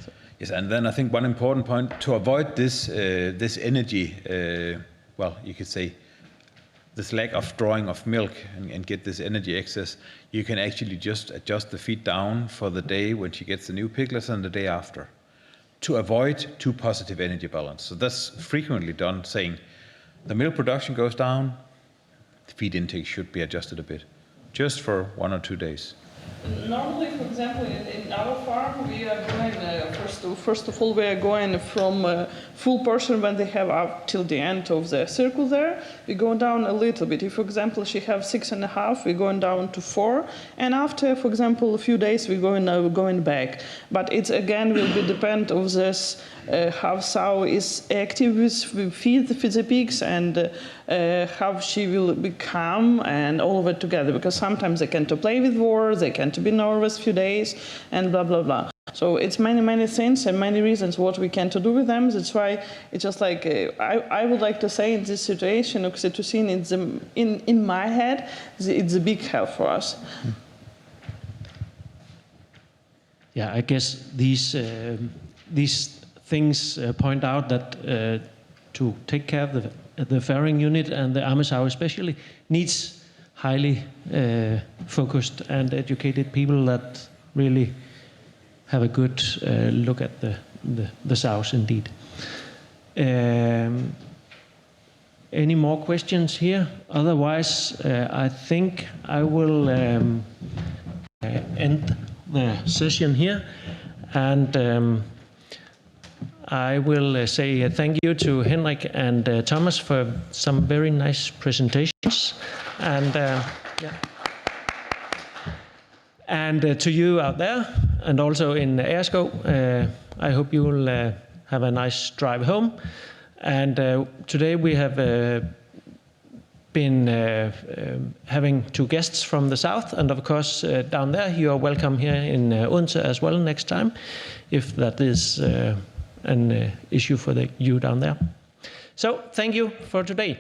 S4: So.
S2: Yes, and then I think one important point, to avoid this energy, well, you could say, this lack of drawing of milk and get this energy excess, you can actually just adjust the feed down for the day when she gets the new piglets and the day after, to avoid too positive energy balance. So that's frequently done, saying the milk production goes down, the feed intake should be adjusted a bit, just for 1 or 2 days.
S4: Normally, for example, in our farm, we are going, first of all, we are going from full portion when they have up till the end of the circle there. We go down a little bit. If, for example, she have 6.5, we're going down to 4. And after, for example, a few days, we're going back. But it's, again, will be depend of this, how sow is active with feed the pigs, and how she will become, and all of it together. Because sometimes they can to play with war, they can to be nervous few days, and blah, blah, blah. So it's many things and many reasons what we can to do with them. That's why it's just like, I would like to say in this situation, oxytocin, in my head, it's a big help for us.
S1: Yeah, I guess these things point out that to take care of the farrowing unit and the AMA sow especially needs highly focused and educated people that really have a good look at the sows indeed. any more questions here? Otherwise, I think I will end the session here, and I will say thank you to Henrik and Thomas for some very nice presentations, and to you out there, and also in Airsko, I hope you will have a nice drive home. And today we have been having 2 guests from the south, and of course down there you are welcome here in Odense as well next time, if that is an issue for you down there. So thank you for today.